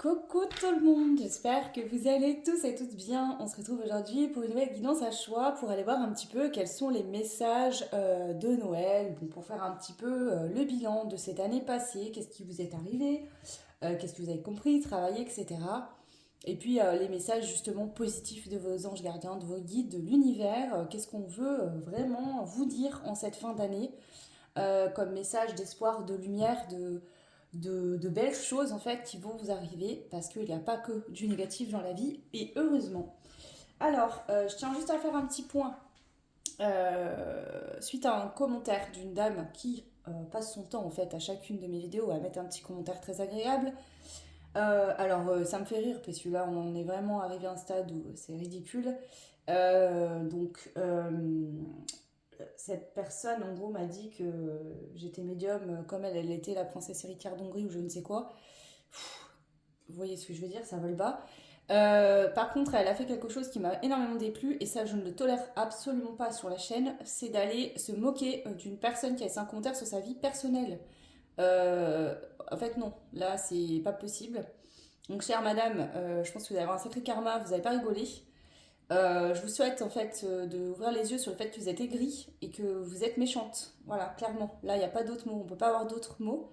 Coucou tout le monde, j'espère que vous allez tous et toutes bien. On se retrouve aujourd'hui pour une nouvelle guidance à choix pour aller voir un petit peu quels sont les messages de Noël, bon, pour faire un petit peu le bilan de cette année passée, qu'est-ce qui vous est arrivé, qu'est-ce que vous avez compris, travaillé, etc. Et puis les messages justement positifs de vos anges gardiens, de vos guides, de l'univers, qu'est-ce qu'on veut vraiment vous dire en cette fin d'année comme message d'espoir, de lumière, de belles choses en fait qui vont vous arriver parce qu'il n'y a pas que du négatif dans la vie et heureusement. Alors, je tiens juste à faire un petit point suite à un commentaire d'une dame qui passe son temps en fait à chacune de mes vidéos à mettre un petit commentaire très agréable. Ça me fait rire parce que là on en est vraiment arrivé à un stade où c'est ridicule. Cette personne, en gros, m'a dit que j'étais médium comme elle était la princesse héritière d'Hongrie ou je ne sais quoi. Vous voyez ce que je veux dire, ça vole bas. Par contre, elle a fait quelque chose qui m'a énormément déplu, et ça, je ne le tolère absolument pas sur la chaîne, c'est d'aller se moquer d'une personne qui a laissé un commentaire sur sa vie personnelle. Euh, En fait, non, là, c'est pas possible. Donc, chère madame, je pense que vous allez avoir un sacré karma, vous n'avez pas rigolé. Je vous souhaite en fait d'ouvrir les yeux sur le fait que vous êtes aigri et que vous êtes méchante. Voilà, clairement. Là, il n'y a pas d'autres mots. On ne peut pas avoir d'autres mots.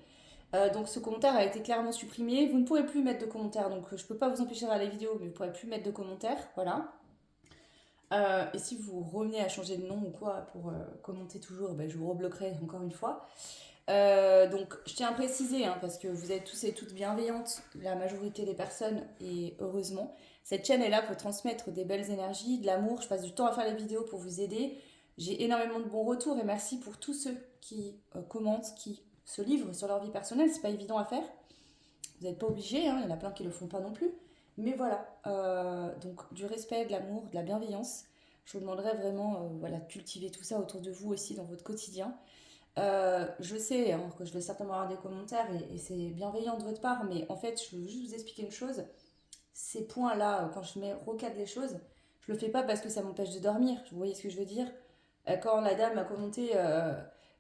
Donc ce commentaire a été clairement supprimé. Vous ne pourrez plus mettre de commentaires. Donc je ne peux pas vous empêcher de voir les vidéos, mais vous ne pourrez plus mettre de commentaires. Voilà. Et si vous revenez à changer de nom ou quoi pour commenter toujours, ben, je vous rebloquerai encore une fois. Donc je tiens à préciser, hein, parce que vous êtes tous et toutes bienveillantes, la majorité des personnes, et heureusement. Cette chaîne est là pour transmettre des belles énergies, de l'amour. Je passe du temps à faire les vidéos pour vous aider. J'ai énormément de bons retours et merci pour tous ceux qui commentent, qui se livrent sur leur vie personnelle. C'est pas évident à faire. Vous n'êtes pas obligés, hein, il y en a plein qui le font pas non plus. Mais voilà, donc du respect, de l'amour, de la bienveillance. Je vous demanderais vraiment voilà, de cultiver tout ça autour de vous aussi dans votre quotidien. Je sais hein, que je vais certainement avoir des commentaires et c'est bienveillant de votre part, mais en fait, je veux juste vous expliquer une chose. Ces points-là, quand je mets recadre les choses, je le fais pas parce que ça m'empêche de dormir. Vous voyez ce que je veux dire? Quand la dame a commenté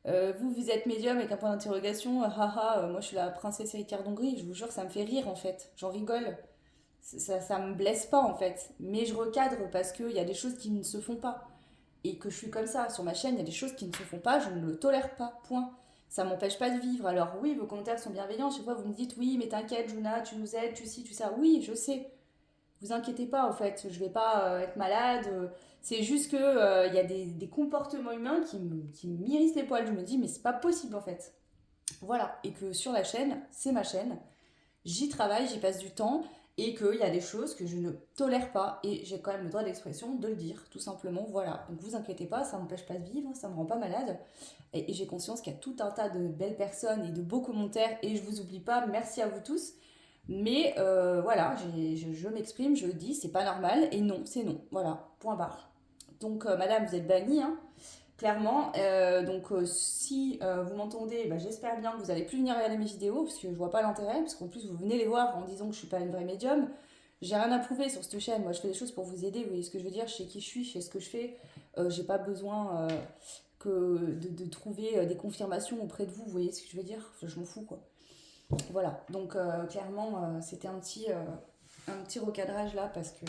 vous êtes médium avec un point d'interrogation, haha, moi je suis la princesse héritière d'Hongrie, je vous jure, ça me fait rire en fait. J'en rigole. Ça me blesse pas en fait. Mais je recadre parce qu'il y a des choses qui ne se font pas et que je suis comme ça. Sur ma chaîne, il y a des choses qui ne se font pas, je ne le tolère pas, point. Ça m'empêche pas de vivre. Alors oui, vos commentaires sont bienveillants. Chaque fois, vous me dites oui, mais t'inquiète, Juna, tu nous aides, tu ci, tu ça. Oui, je sais. Vous inquiétez pas, en fait. Je vais pas être malade. C'est juste que il y a des comportements humains qui m'irrissent les poils. Je me dis, mais c'est pas possible, en fait. Voilà. Et que sur la chaîne, c'est ma chaîne, j'y travaille, j'y passe du temps et qu'il y a des choses que je ne tolère pas et j'ai quand même le droit d'expression de le dire, tout simplement. Voilà. Donc vous inquiétez pas, ça m'empêche pas de vivre, ça me rend pas malade et j'ai conscience qu'il y a tout un tas de belles personnes et de beaux commentaires et je vous oublie pas, merci à vous tous. Mais voilà, je m'exprime, je dis, c'est pas normal et non, c'est non. Voilà, point barre. Donc madame, vous êtes bannie, hein, clairement. Si vous m'entendez, bah, j'espère bien que vous n'allez plus venir regarder mes vidéos parce que je vois pas l'intérêt. Parce qu'en plus, vous venez les voir en disant que je suis pas une vraie médium. J'ai rien à prouver sur cette chaîne. Moi, je fais des choses pour vous aider. Vous voyez ce que je veux dire? Je sais qui je suis, je sais ce que je fais. J'ai pas besoin de trouver des confirmations auprès de vous. Vous voyez ce que je veux dire? Enfin, je m'en fous, quoi. Voilà. Donc, clairement, c'était un petit recadrage là parce que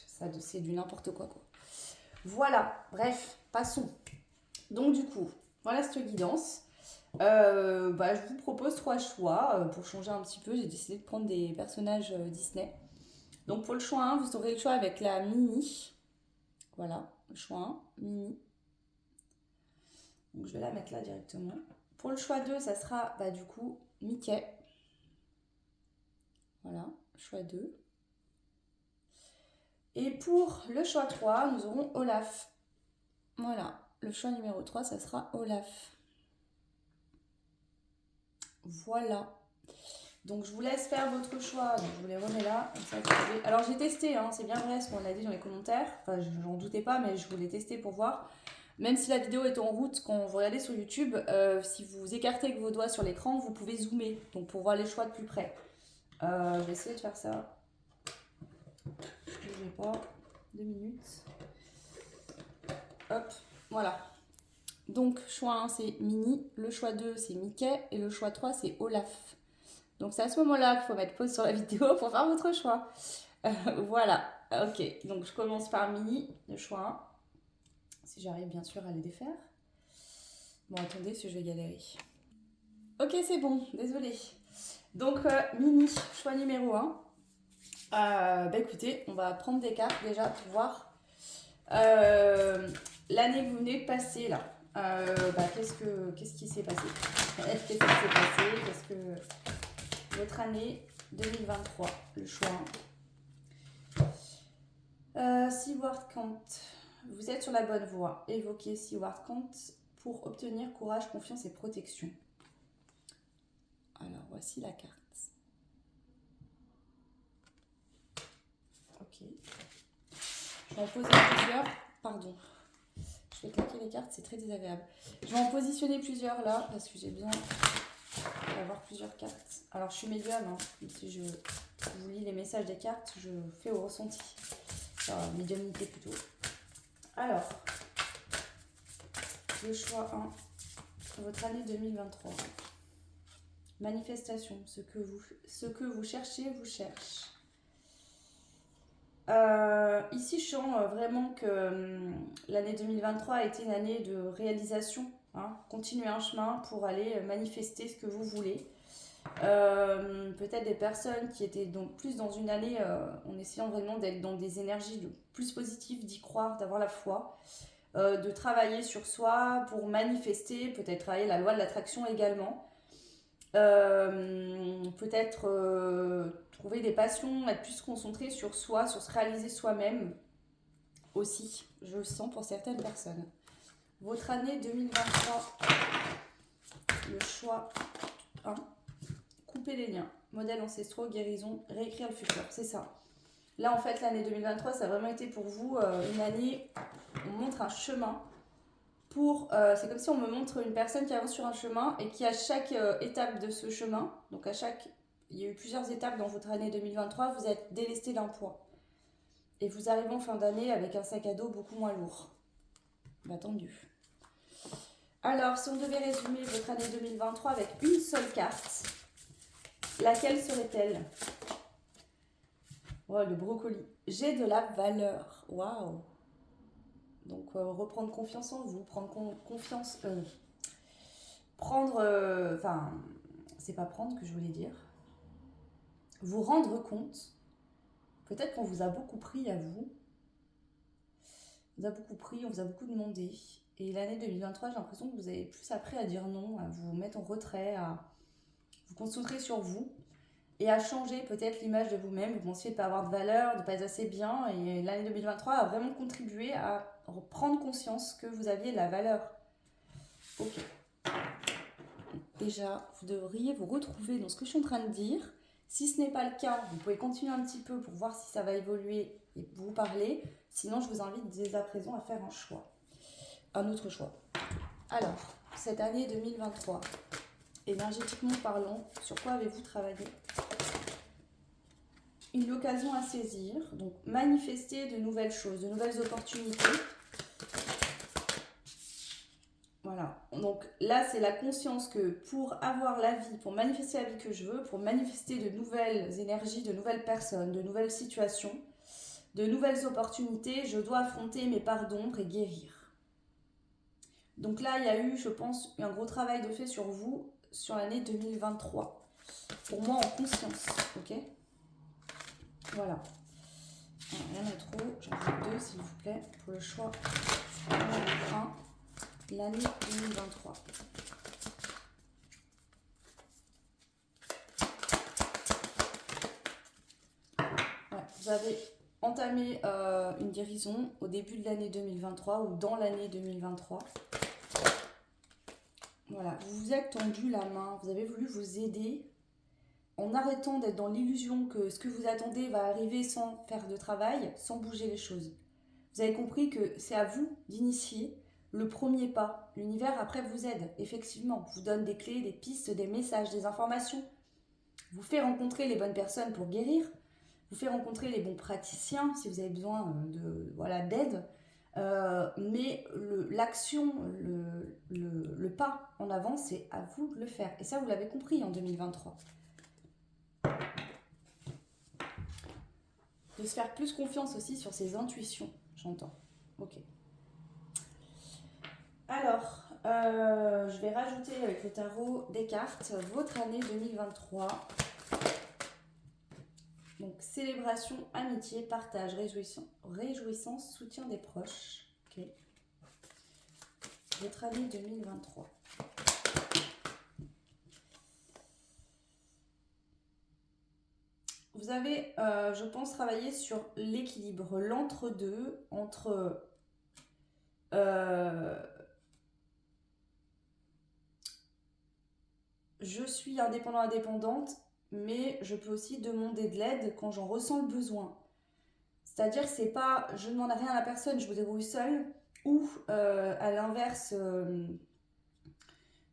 ça, c'est du n'importe quoi. Voilà. Bref, passons. Donc du coup, voilà cette guidance. Je vous propose trois choix pour changer un petit peu. J'ai décidé de prendre des personnages Disney. Donc pour le choix 1, vous aurez le choix avec la Mini. Voilà, le choix 1, Mini. Donc je vais la mettre là directement. Pour le choix 2, ça sera du coup Mickey. Voilà, choix 2. Et pour le choix 3, nous aurons Olaf. Voilà, le choix numéro 3, ça sera Olaf. Voilà. Donc je vous laisse faire votre choix. Donc je vous les remets là. Comme ça, vous pouvez... Alors j'ai testé, hein, c'est bien vrai ce qu'on a dit dans les commentaires. Enfin, j'en doutais pas, mais je voulais tester pour voir. Même si la vidéo est en route, quand vous regardez sur YouTube, si vous écartez avec vos doigts sur l'écran, vous pouvez zoomer. Donc pour voir les choix de plus près. Je vais essayer de faire ça. Je ne vais pas. 2 minutes. Hop, voilà. Donc choix 1 c'est Minnie, le choix 2 c'est Mickey et le choix 3 c'est Olaf. Donc c'est à ce moment-là qu'il faut mettre pause sur la vidéo pour faire votre choix. Voilà, ok. Donc je commence par Mini, le choix 1. Si j'arrive bien sûr à les défaire. Bon, attendez, si je vais galérer. Ok, c'est bon, désolé. Donc Mini, choix numéro 1. Bah écoutez, on va prendre des cartes déjà pour voir l'année que vous venez de passer là. Qu'est-ce qui s'est passé? Qu'est-ce qui s'est passé? Qu'est-ce que votre année 2023, le choix 1. Seward Kant, vous êtes sur la bonne voie. Évoquez Seward Kant pour obtenir courage, confiance et protection. Alors voici la carte. Ok. Je vais en poser plusieurs. Pardon. Je vais claquer les cartes, c'est très désagréable. Je vais en positionner plusieurs là parce que j'ai besoin d'avoir plusieurs cartes. Alors je suis médium, hein. Si je vous lis les messages des cartes, je fais au ressenti. Enfin, médiumnité plutôt. Alors, le choix 1, votre année 2023. Manifestation, ce que vous cherchez, vous cherche. Ici, je sens vraiment que l'année 2023 a été une année de réalisation. Hein. Continuez un chemin pour aller manifester ce que vous voulez. Peut-être des personnes qui étaient donc plus dans une année en essayant vraiment d'être dans des énergies plus positives, d'y croire, d'avoir la foi, de travailler sur soi pour manifester, peut-être travailler la loi de l'attraction également. Peut-être trouver des passions, être plus concentré sur soi, sur se réaliser soi-même aussi, je le sens pour certaines personnes. Votre année 2023, le choix 1, couper les liens, modèles ancestraux, guérison, réécrire le futur, c'est ça. Là en fait l'année 2023 ça a vraiment été pour vous une année, on montre un chemin. C'est comme si on me montre une personne qui avance sur un chemin et qui à chaque étape de ce chemin, donc il y a eu plusieurs étapes dans votre année 2023, vous êtes délesté d'un poids. Et vous arrivez en fin d'année avec un sac à dos beaucoup moins lourd. Bah tendu. Alors, si on devait résumer votre année 2023 avec une seule carte, laquelle serait-elle? Oh, le brocoli. J'ai de la valeur. Waouh! Donc, reprendre confiance en vous, prendre confiance... c'est pas prendre que je voulais dire. Vous rendre compte, peut-être qu'on vous a beaucoup pris à vous. On vous a beaucoup pris, on vous a beaucoup demandé. Et l'année 2023, j'ai l'impression que vous avez plus appris à dire non, à vous mettre en retrait, à vous concentrer sur vous et à changer peut-être l'image de vous-même. Vous pensiez de ne pas avoir de valeur, de ne pas être assez bien. Et l'année 2023 a vraiment contribué à prendre conscience que vous aviez de la valeur. Ok. Déjà, vous devriez vous retrouver dans ce que je suis en train de dire. Si ce n'est pas le cas, vous pouvez continuer un petit peu pour voir si ça va évoluer et vous parler. Sinon, je vous invite dès à présent à faire un choix. Un autre choix. Alors, cette année 2023, énergétiquement parlant, sur quoi avez-vous travaillé? Une occasion à saisir, donc manifester de nouvelles choses, de nouvelles opportunités. Voilà, donc là c'est la conscience que pour avoir la vie, pour manifester la vie que je veux, pour manifester de nouvelles énergies, de nouvelles personnes, de nouvelles situations, de nouvelles opportunités, je dois affronter mes parts d'ombre et guérir. Donc là il y a eu, je pense, un gros travail de fait sur vous, sur l'année 2023. Pour moi en conscience, ok? Voilà. Rien de trop, j'en ai 2 s'il vous plaît, pour le choix 1. L'année 2023. Ouais, vous avez entamé une guérison au début de l'année 2023 ou dans l'année 2023. Voilà, vous vous êtes tendu la main, vous avez voulu vous aider en arrêtant d'être dans l'illusion que ce que vous attendez va arriver sans faire de travail, sans bouger les choses. Vous avez compris que c'est à vous d'initier le premier pas. L'univers, après, vous aide, effectivement. Vous donne des clés, des pistes, des messages, des informations. Vous fait rencontrer les bonnes personnes pour guérir. Vous fait rencontrer les bons praticiens si vous avez besoin d'aide. Mais l'action, le pas en avant, c'est à vous de le faire. Et ça, vous l'avez compris en 2023. De se faire plus confiance aussi sur ses intuitions, j'entends. Ok. Alors, je vais rajouter avec le tarot des cartes votre année 2023. Donc, célébration, amitié, partage, réjouissance, soutien des proches. Ok. Votre année 2023. Vous avez, je pense, travaillé sur l'équilibre, l'entre-deux, entre je suis indépendante, mais je peux aussi demander de l'aide quand j'en ressens le besoin. C'est-à-dire que c'est pas je ne demande rien à la personne, je me débrouille seule, ou à l'inverse,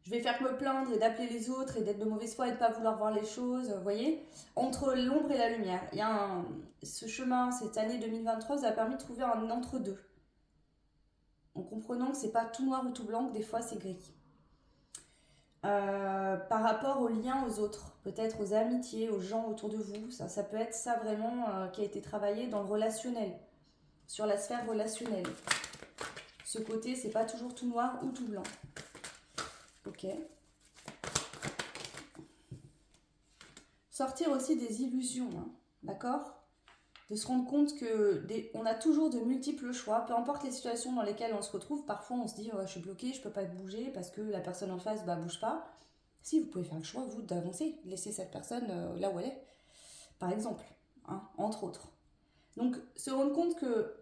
je vais faire que me plaindre et d'appeler les autres et d'être de mauvaise foi et de ne pas vouloir voir les choses, vous voyez. Entre l'ombre et la lumière, il y a ce chemin, cette année 2023 vous a permis de trouver un entre-deux. En comprenant que c'est pas tout noir ou tout blanc, que des fois c'est gris. Par rapport aux liens aux autres, peut-être aux amitiés, aux gens autour de vous, ça peut être ça vraiment qui a été travaillé dans le relationnel, sur la sphère relationnelle. Ce côté, c'est pas toujours tout noir ou tout blanc. Ok. Sortir aussi des illusions, hein, d'accord ? De se rendre compte on a toujours de multiples choix, peu importe les situations dans lesquelles on se retrouve. Parfois, on se dit je suis bloqué, je peux pas bouger parce que la personne en face bouge pas. Si, vous pouvez faire le choix, vous, d'avancer, laisser cette personne là où elle est, par exemple, hein, entre autres. Donc, se rendre compte que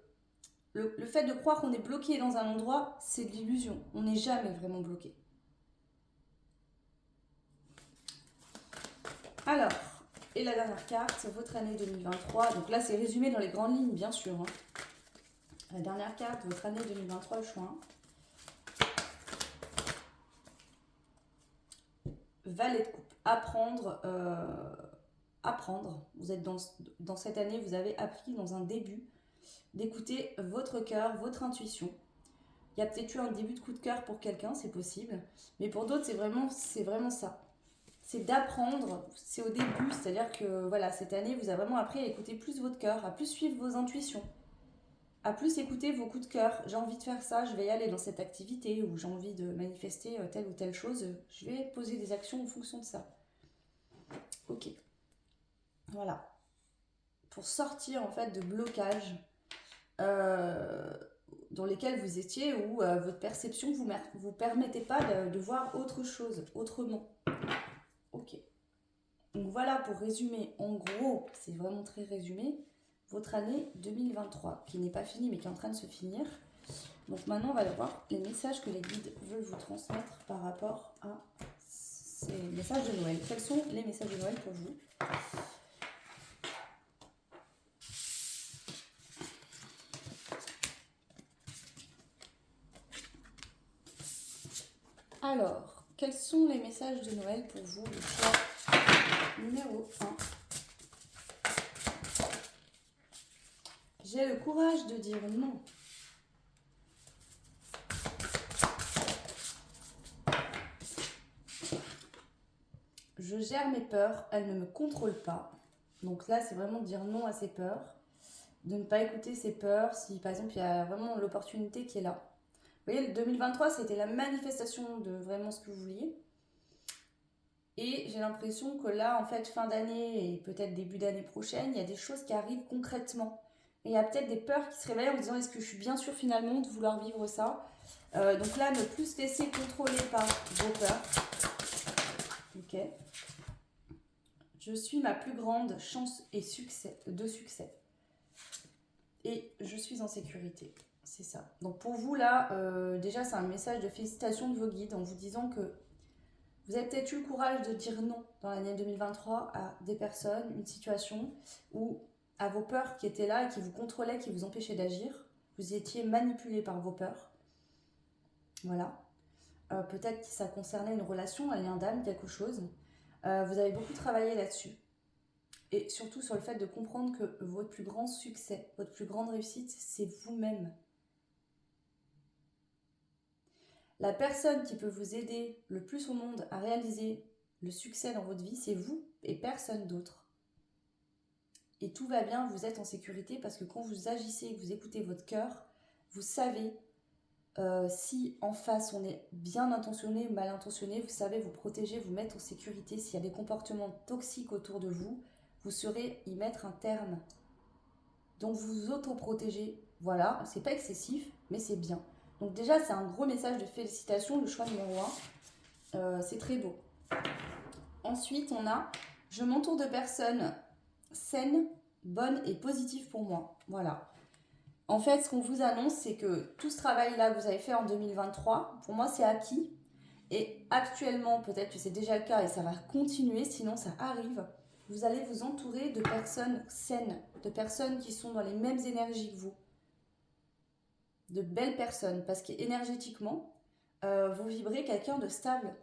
le fait de croire qu'on est bloqué dans un endroit, c'est de l'illusion. On n'est jamais vraiment bloqué. Alors, et la dernière carte, votre année 2023. Donc là, c'est résumé dans les grandes lignes, bien sûr. Hein. La dernière carte, votre année 2023, juin. Valet de coupe. Apprendre. Vous êtes dans cette année, vous avez appris dans un début d'écouter votre cœur, votre intuition. Il y a peut-être eu un début de coup de cœur pour quelqu'un, c'est possible. Mais pour d'autres, c'est vraiment ça. C'est d'apprendre, c'est au début, c'est-à-dire que voilà, cette année, vous avez vraiment appris à écouter plus votre cœur, à plus suivre vos intuitions, à plus écouter vos coups de cœur. J'ai envie de faire ça, je vais y aller dans cette activité, ou j'ai envie de manifester telle ou telle chose, je vais poser des actions en fonction de ça. Ok. Voilà. Pour sortir en fait de blocages dans lesquels vous étiez, où votre perception vous permettait pas de voir autre chose, autrement. Ok. Donc voilà pour résumer, en gros, c'est vraiment très résumé, votre année 2023, qui n'est pas finie mais qui est en train de se finir. Donc maintenant, on va voir les messages que les guides veulent vous transmettre par rapport à ces messages de Noël. Quels sont les messages de Noël pour vous ? Alors, quels sont les messages de Noël pour vous, le choix numéro 1 ? J'ai le courage de dire non. Je gère mes peurs, elles ne me contrôlent pas. Donc là, c'est vraiment dire non à ses peurs, de ne pas écouter ses peurs si, par exemple, il y a vraiment l'opportunité qui est là. Vous voyez, le 2023, c'était la manifestation de vraiment ce que vous vouliez. Et j'ai l'impression que là, en fait, fin d'année et peut-être début d'année prochaine, il y a des choses qui arrivent concrètement. Et il y a peut-être des peurs qui se réveillent en disant est-ce que je suis bien sûre finalement de vouloir vivre ça. Donc là, ne plus se laisser contrôler par vos peurs. Ok. Je suis ma plus grande chance et succès. Et je suis en sécurité. C'est ça. Donc pour vous là, déjà c'est un message de félicitations de vos guides en vous disant que vous avez peut-être eu le courage de dire non dans l'année 2023 à des personnes, une situation, ou à vos peurs qui étaient là et qui vous contrôlaient, qui vous empêchaient d'agir. Vous étiez manipulé par vos peurs. Voilà. Peut-être que ça concernait une relation, un lien d'âme, quelque chose. Vous avez beaucoup travaillé là-dessus. Et surtout sur le fait de comprendre que votre plus grand succès, votre plus grande réussite, c'est vous-même. La personne qui peut vous aider le plus au monde à réaliser le succès dans votre vie, c'est vous et personne d'autre. et tout va bien, vous êtes en sécurité parce que quand vous agissez et que vous écoutez votre cœur, vous savez si en face on est bien intentionné ou mal intentionné, vous savez vous protéger, vous mettre en sécurité. S'il y a des comportements toxiques autour de vous, vous saurez y mettre un terme. Donc vous vous autoprotégez, voilà, c'est pas excessif, mais c'est bien. Donc déjà c'est un gros message de félicitations, le choix numéro 1, c'est très beau. Ensuite on a, je m'entoure de personnes saines, bonnes et positives pour moi, voilà. En fait ce qu'on vous annonce c'est que tout ce travail là que vous avez fait en 2023, pour moi c'est acquis. Et actuellement, peut-être que c'est déjà le cas et ça va continuer, sinon ça arrive. Vous allez vous entourer de personnes saines, de personnes qui sont dans les mêmes énergies que vous. De belles personnes, parce qu'énergétiquement, vous vibrez quelqu'un de stable.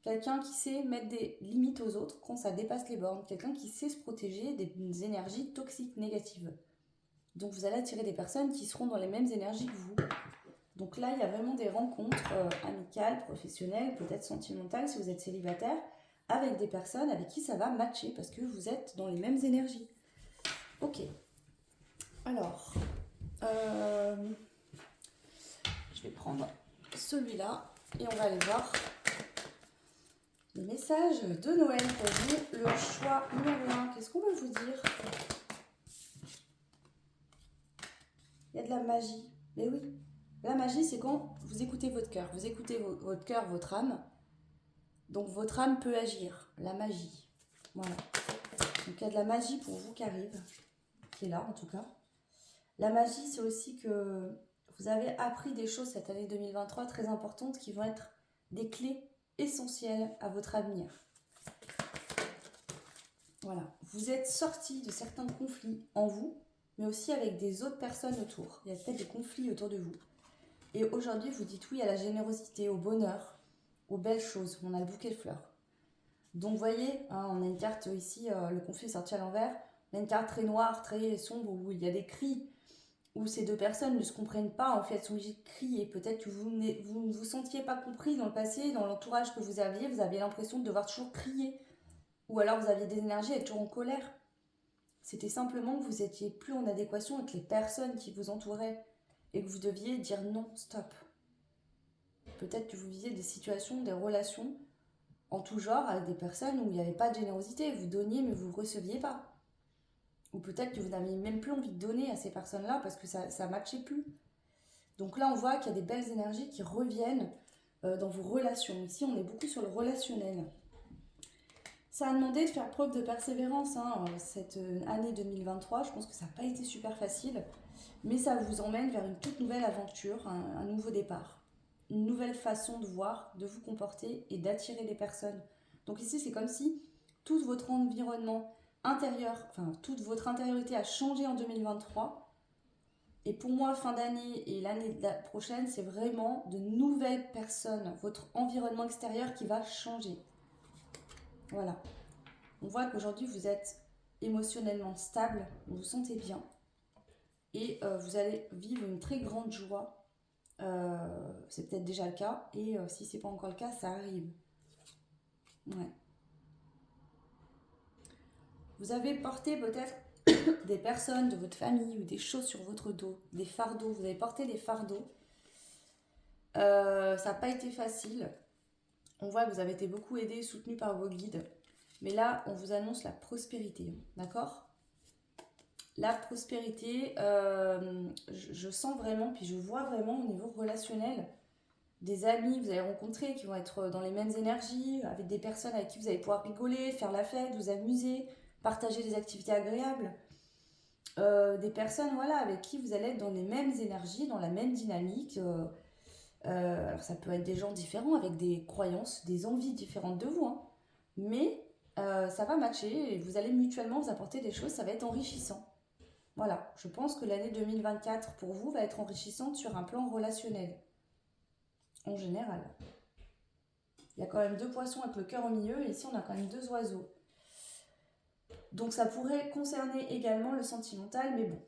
Quelqu'un qui sait mettre des limites aux autres quand ça dépasse les bornes. Quelqu'un qui sait se protéger des énergies toxiques négatives. Donc vous allez attirer des personnes qui seront dans les mêmes énergies que vous. Donc là, il y a vraiment des rencontres amicales, professionnelles, peut-être sentimentales si vous êtes célibataire, avec des personnes avec qui ça va matcher parce que vous êtes dans les mêmes énergies. Ok. Alors, je vais prendre celui-là et on va aller voir le message de Noël pour vous. Le choix numéro 1, qu'est-ce qu'on veut vous dire? Il y a de la magie. Mais oui. La magie, c'est quand vous écoutez votre cœur. Vous écoutez votre cœur, votre âme. Donc votre âme peut agir. La magie. Voilà. Donc il y a de la magie pour vous qui arrive. Qui est là en tout cas. La magie, c'est aussi que vous avez appris des choses cette année 2023 très importantes qui vont être des clés essentielles à votre avenir. Voilà. Vous êtes sorti de certains conflits en vous, mais aussi avec des autres personnes autour. Il y a peut-être des conflits autour de vous. Et aujourd'hui, vous dites oui à la générosité, au bonheur, aux belles choses. On a le bouquet de fleurs. Donc, vous voyez, hein, on a une carte ici, le conflit est sorti à l'envers. On a une carte très noire, très sombre, où il y a des cris, où ces deux personnes ne se comprennent pas. En fait, elles sont obligées de crier. Peut-être que vous ne vous sentiez pas compris dans le passé, dans l'entourage que vous aviez l'impression de devoir toujours crier. Ou alors, vous aviez des énergies à être toujours en colère. C'était simplement que vous n'étiez plus en adéquation avec les personnes qui vous entouraient. Et que vous deviez dire non, stop. Peut-être que vous viviez des situations, des relations en tout genre avec des personnes où il n'y avait pas de générosité. Vous donniez mais vous ne receviez pas. Ou peut-être que vous n'aviez même plus envie de donner à ces personnes-là parce que ça ne matchait plus. Donc là, on voit qu'il y a des belles énergies qui reviennent dans vos relations. Ici, on est beaucoup sur le relationnel. Ça a demandé de faire preuve de persévérance cette année 2023. Je pense que ça n'a pas été super facile. Mais ça vous emmène vers une toute nouvelle aventure, un nouveau départ. Une nouvelle façon de voir, de vous comporter et d'attirer des personnes. Donc ici, c'est comme si tout votre environnement intérieur, enfin toute votre intériorité a changé en 2023. Et pour moi, fin d'année et l'année prochaine, c'est vraiment de nouvelles personnes, votre environnement extérieur qui va changer. Voilà. On voit qu'aujourd'hui, vous êtes émotionnellement stable, vous vous sentez bien. Et vous allez vivre une très grande joie. C'est peut-être déjà le cas. Et si ce n'est pas encore le cas, ça arrive. Ouais. Vous avez porté peut-être des personnes de votre famille ou des choses sur votre dos, des fardeaux. Vous avez porté des fardeaux. Ça n'a pas été facile. On voit que vous avez été beaucoup aidé, soutenu par vos guides. Mais là, on vous annonce la prospérité. D'accord ? La prospérité, je sens vraiment, puis je vois vraiment au niveau relationnel, des amis que vous allez rencontrer qui vont être dans les mêmes énergies, avec des personnes avec qui vous allez pouvoir rigoler, faire la fête, vous amuser, partager des activités agréables. Des personnes voilà, avec qui vous allez être dans les mêmes énergies, dans la même dynamique. Alors ça peut être des gens différents, avec des croyances, des envies différentes de vous. Mais ça va matcher et vous allez mutuellement vous apporter des choses, ça va être enrichissant. Voilà, je pense que l'année 2024 pour vous va être enrichissante sur un plan relationnel. En général. Il y a quand même 2 poissons avec le cœur au milieu et ici on a quand même 2 oiseaux. Donc ça pourrait concerner également le sentimental, mais bon.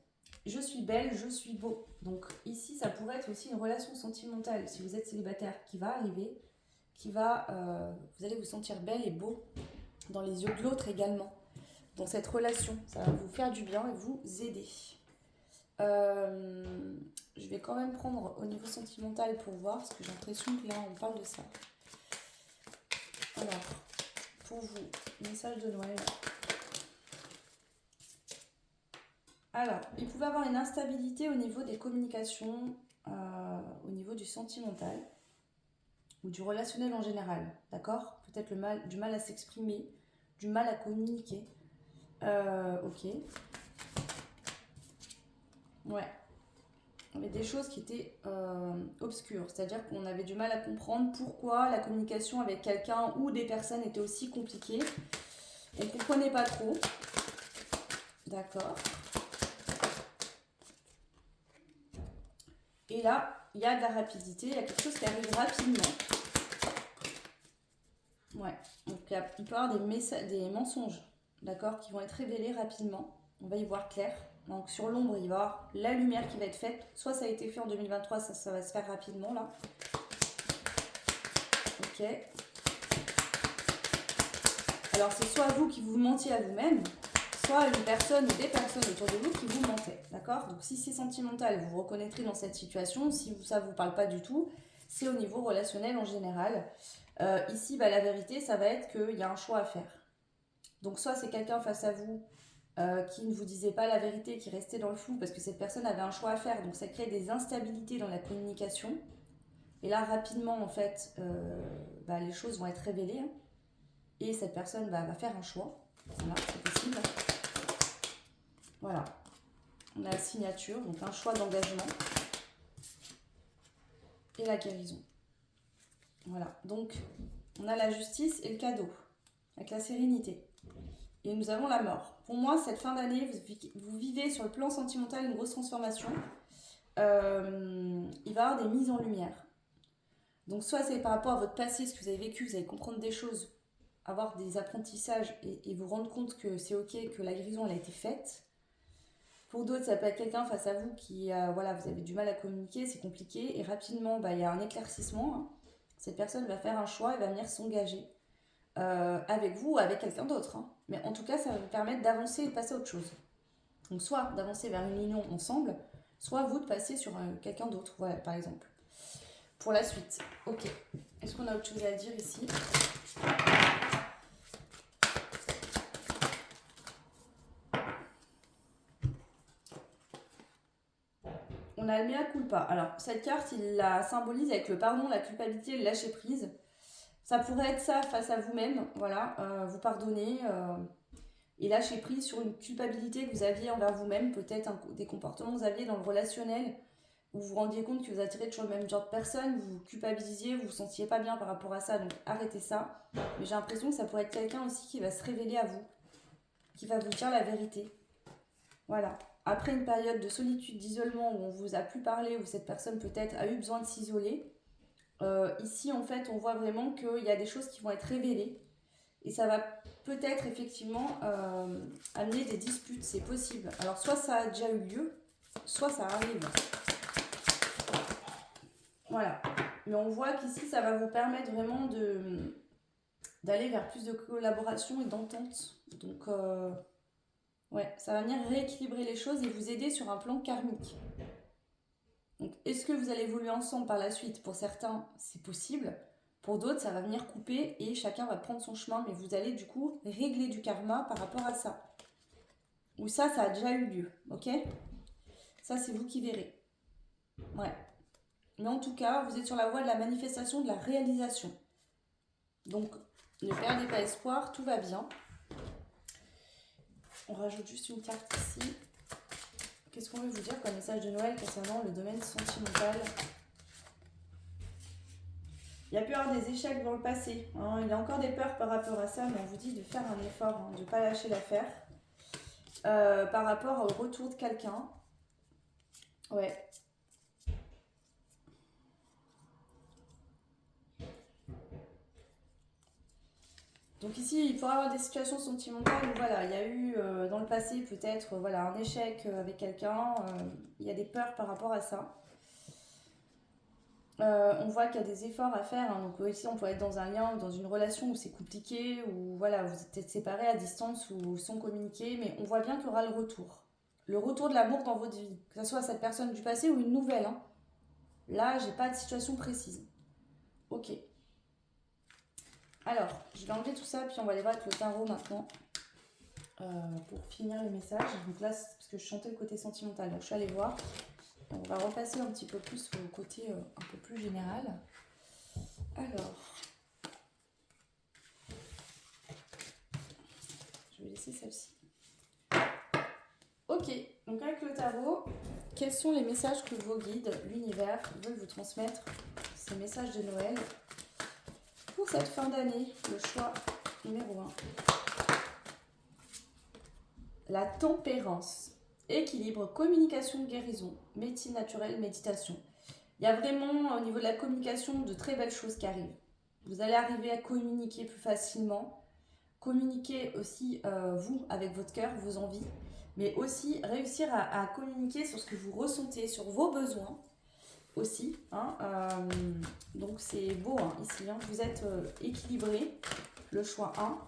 Je suis belle, je suis beau. Donc ici ça pourrait être aussi une relation sentimentale si vous êtes célibataire qui va arriver, vous allez vous sentir belle et beau dans les yeux de l'autre également. dans cette relation. Ça va vous faire du bien et vous aider. Je vais quand même prendre au niveau sentimental pour voir, parce que j'ai l'impression que là, on parle de ça. Alors, pour vous, message de Noël. Alors, il pouvait avoir une instabilité au niveau des communications, au niveau du sentimental ou du relationnel en général, d'accord? Peut-être du mal à s'exprimer, du mal à communiquer. Ok. Ouais. Il y avait des choses qui étaient obscures, c'est-à-dire qu'on avait du mal à comprendre pourquoi la communication avec quelqu'un ou des personnes était aussi compliquée. On ne comprenait pas trop. D'accord. Et là, il y a de la rapidité, il y a quelque chose qui arrive rapidement. Ouais, donc il peut y avoir des mensonges, d'accord, qui vont être révélés rapidement. On va y voir clair. Donc sur l'ombre, il va y avoir la lumière qui va être faite. Soit ça a été fait en 2023, ça va se faire rapidement là. Ok. Alors c'est soit vous qui vous mentiez à vous-même, soit une personne ou des personnes autour de vous qui vous mentaient, d'accord? Donc si c'est sentimental, vous vous reconnaîtrez dans cette situation. Si ça ne vous parle pas du tout, c'est au niveau relationnel en général. Ici, la vérité, ça va être qu'il y a un choix à faire. Donc soit c'est quelqu'un face à vous qui ne vous disait pas la vérité, qui restait dans le flou parce que cette personne avait un choix à faire. Donc ça crée des instabilités dans la communication. Et là, rapidement, en fait, les choses vont être révélées. Hein, et cette personne va faire un choix. Voilà, c'est possible. Voilà. On a la signature, donc un choix d'engagement. Et la guérison. Voilà. Donc, on a la justice et le cadeau. Avec la sérénité. Et nous avons la mort. Pour moi, cette fin d'année, vous vivez sur le plan sentimental une grosse transformation. Il va y avoir des mises en lumière. Donc soit c'est par rapport à votre passé, ce que vous avez vécu, vous allez comprendre des choses, avoir des apprentissages et vous rendre compte que c'est ok, que la guérison elle a été faite. Pour d'autres, ça peut être quelqu'un face à vous qui, voilà, vous avez du mal à communiquer, c'est compliqué. Et rapidement, il y a un éclaircissement. Hein. Cette personne va faire un choix et va venir s'engager. Avec vous ou avec quelqu'un d'autre. Hein. Mais en tout cas, ça va vous permettre d'avancer et de passer à autre chose. Donc soit d'avancer vers une union ensemble, soit vous de passer sur quelqu'un d'autre, voilà, par exemple. Pour la suite, ok. Est-ce qu'on a autre chose à dire ici? On a le mea culpa. Alors, cette carte, il la symbolise avec le pardon, la culpabilité, le lâcher prise. Ça pourrait être ça face à vous-même, voilà, vous pardonnez et lâcher prise sur une culpabilité que vous aviez envers vous-même, peut-être des comportements que vous aviez dans le relationnel, où vous vous rendiez compte que vous attirez toujours le même genre de personne, vous vous culpabilisiez, vous vous sentiez pas bien par rapport à ça, donc arrêtez ça. Mais j'ai l'impression que ça pourrait être quelqu'un aussi qui va se révéler à vous, qui va vous dire la vérité. Voilà. Après une période de solitude, d'isolement, où on vous a plus parlé, où cette personne peut-être a eu besoin de s'isoler, ici en fait on voit vraiment qu'il y a des choses qui vont être révélées et ça va peut-être effectivement amener des disputes, c'est possible. Alors soit ça a déjà eu lieu, soit ça arrive. Voilà. Mais on voit qu'ici ça va vous permettre vraiment d'aller vers plus de collaboration et d'entente. Donc ouais, ça va venir rééquilibrer les choses et vous aider sur un plan karmique. Donc, est-ce que vous allez évoluer ensemble par la suite? Pour certains, c'est possible. Pour d'autres, ça va venir couper et chacun va prendre son chemin. Mais vous allez du coup régler du karma par rapport à ça. Ou ça a déjà eu lieu. Ok? Ça, c'est vous qui verrez. Ouais. Mais en tout cas, vous êtes sur la voie de la manifestation, de la réalisation. Donc, ne perdez pas espoir, tout va bien. On rajoute juste une carte ici. Qu'est-ce qu'on veut vous dire comme message de Noël concernant le domaine sentimental? Il y a pu y avoir des échecs dans le passé. Hein. Il y a encore des peurs par rapport à ça, mais on vous dit de faire un effort, hein, de ne pas lâcher l'affaire. Par rapport au retour de quelqu'un. Ouais. Donc ici, il pourrait y avoir des situations sentimentales où voilà, il y a eu dans le passé peut-être voilà, un échec avec quelqu'un. Il y a des peurs par rapport à ça. On voit qu'il y a des efforts à faire, hein. Donc ici, on peut être dans un lien ou dans une relation où c'est compliqué, où voilà, vous êtes peut-être séparés à distance ou sans communiquer, mais on voit bien qu'il y aura le retour. Le retour de l'amour dans votre vie, que ce soit cette personne du passé ou une nouvelle, hein. Là, j'ai pas de situation précise. Ok. Alors, je vais enlever tout ça, puis on va aller voir avec le tarot maintenant pour finir les messages. Donc là, c'est parce que je chantais le côté sentimental, donc je suis allée voir. On va repasser un petit peu plus au côté un peu plus général. Alors, je vais laisser celle-ci. Ok, donc avec le tarot, quels sont les messages que vos guides, l'univers, veulent vous transmettre, ces messages de Noël, pour cette fin d'année? Le choix numéro 1. La tempérance. Équilibre, communication, guérison, médecine naturelle, méditation. Il y a vraiment au niveau de la communication de très belles choses qui arrivent. Vous allez arriver à communiquer plus facilement. Communiquer aussi, vous, avec votre cœur, vos envies. Mais aussi réussir à communiquer sur ce que vous ressentez, sur vos besoins aussi. Hein, donc c'est beau hein, ici. Hein, vous êtes équilibré. Le choix 1.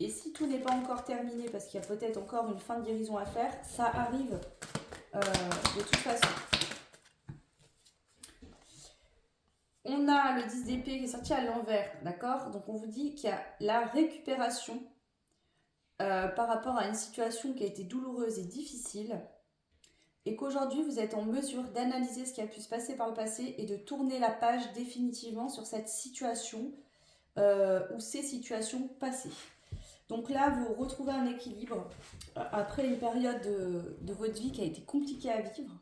Et si tout n'est pas encore terminé, parce qu'il y a peut-être encore une fin de guérison à faire, ça arrive de toute façon. On a le 10 d'épée qui est sorti à l'envers, d'accord? Donc on vous dit qu'il y a la récupération par rapport à une situation qui a été douloureuse et difficile, et qu'aujourd'hui vous êtes en mesure d'analyser ce qui a pu se passer par le passé et de tourner la page définitivement sur cette situation ou ces situations passées. Donc là, vous retrouvez un équilibre après une période de votre vie qui a été compliquée à vivre,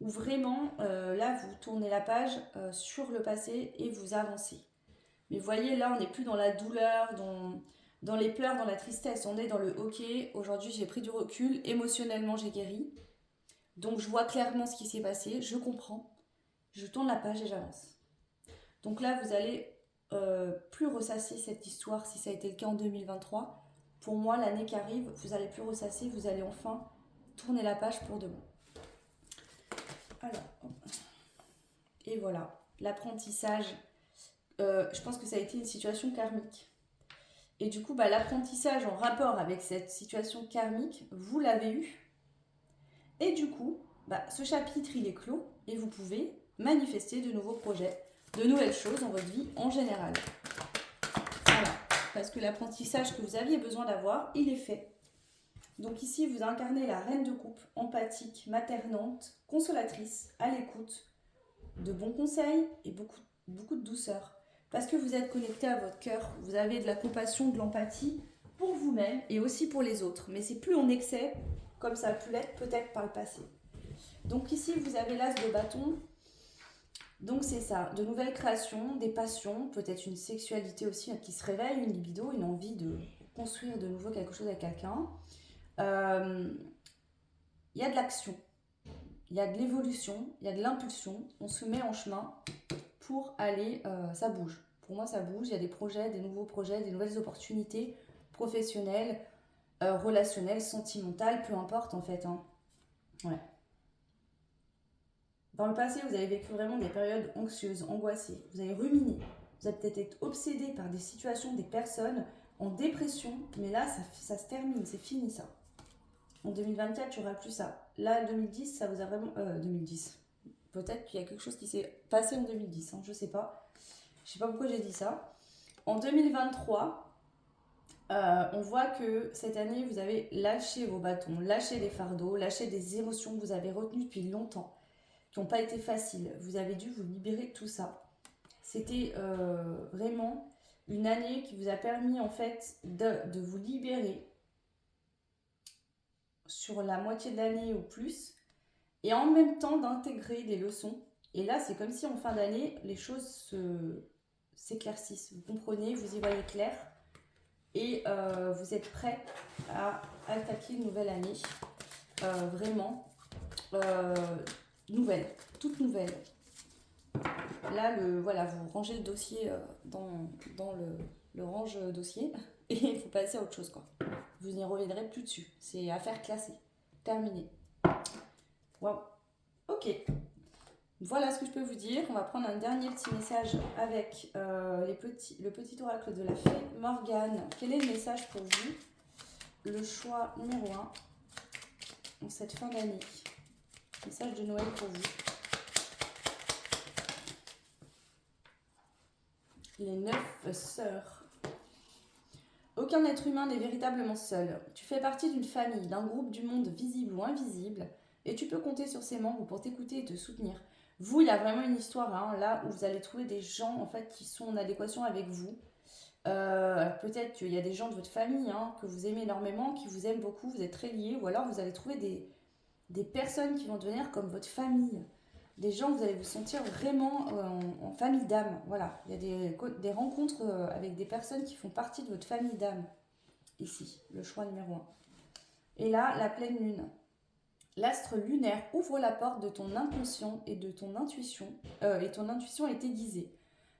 où vraiment, là, vous tournez la page sur le passé et vous avancez. Mais vous voyez, là, on n'est plus dans la douleur, dans les pleurs, dans la tristesse. On est dans le « ok, aujourd'hui, j'ai pris du recul, émotionnellement, j'ai guéri. Donc, je vois clairement ce qui s'est passé, je comprends, je tourne la page et j'avance. » Donc là, vous allez plus ressasser cette histoire si ça a été le cas en 2023. Pour moi, l'année qui arrive, vous n'allez plus ressasser, vous allez enfin tourner la page pour de bon. Alors, et voilà, l'apprentissage, je pense que ça a été une situation karmique. Et du coup, l'apprentissage en rapport avec cette situation karmique, vous l'avez eu. Et du coup, ce chapitre, il est clos et vous pouvez manifester de nouveaux projets, de nouvelles choses dans votre vie en général. Voilà, parce que l'apprentissage que vous aviez besoin d'avoir, il est fait. Donc ici, vous incarnez la reine de coupe, empathique, maternante, consolatrice, à l'écoute, de bons conseils et beaucoup de douceur. Parce que vous êtes connecté à votre cœur, vous avez de la compassion, de l'empathie pour vous-même et aussi pour les autres. Mais c'est plus en excès, comme ça a pu l'être peut-être par le passé. Donc ici, vous avez l'as de bâton. Donc c'est ça, de nouvelles créations, des passions, peut-être une sexualité aussi qui se réveille, une libido, une envie de construire de nouveau quelque chose avec quelqu'un. Il y a de l'action, il y a de l'évolution, il y a de l'impulsion. On se met en chemin pour aller, ça bouge. Pour moi, ça bouge. Il y a des projets, des nouveaux projets, des nouvelles opportunités professionnelles, relationnelles, sentimentales, peu importe en fait. Hein. Ouais. Dans le passé, vous avez vécu vraiment des périodes anxieuses, angoissées. Vous avez ruminé. Vous avez peut-être été obsédé par des situations, des personnes en dépression. Mais là, ça se termine, c'est fini ça. En 2024, il n'y aura plus ça. Là, 2010, ça vous a vraiment... 2010. Peut-être qu'il y a quelque chose qui s'est passé en 2010, hein, je sais pas. Je sais pas pourquoi j'ai dit ça. En 2023, on voit que cette année, vous avez lâché vos bâtons, lâché des fardeaux, lâché des émotions que vous avez retenues depuis longtemps, qui n'ont pas été faciles. Vous avez dû vous libérer de tout ça. C'était vraiment une année qui vous a permis en fait de vous libérer sur la moitié de l'année ou plus, et en même temps d'intégrer des leçons. Et là, c'est comme si en fin d'année, les choses s'éclaircissent. Vous comprenez, vous y voyez clair, et vous êtes prêt à attaquer une nouvelle année. Vraiment nouvelle, toute nouvelle. Là, voilà, vous rangez le dossier dans le range dossier et il faut passer à autre chose, quoi. Vous n'y reviendrez plus dessus. C'est affaire classée. Terminé. Waouh. Ok. Voilà ce que je peux vous dire. On va prendre un dernier petit message avec le petit oracle de la fée Morgane. Quel est le message pour vous? Le choix numéro 1 en cette fin d'année. Message de Noël pour vous. Les 9 sœurs. Aucun être humain n'est véritablement seul. Tu fais partie d'une famille, d'un groupe du monde visible ou invisible, et tu peux compter sur ses membres pour t'écouter et te soutenir. Vous, il y a vraiment une histoire hein, là où vous allez trouver des gens en fait qui sont en adéquation avec vous. Peut-être qu'il y a des gens de votre famille hein, que vous aimez énormément, qui vous aiment beaucoup, vous êtes très liés, ou alors vous allez trouver des personnes qui vont devenir comme votre famille. Des gens où vous allez vous sentir vraiment en famille d'âme. Voilà, il y a des rencontres avec des personnes qui font partie de votre famille d'âme. Ici, le choix numéro 1. Et là, la pleine lune. L'astre lunaire ouvre la porte de ton inconscient et de ton intuition, et ton intuition est aiguisée.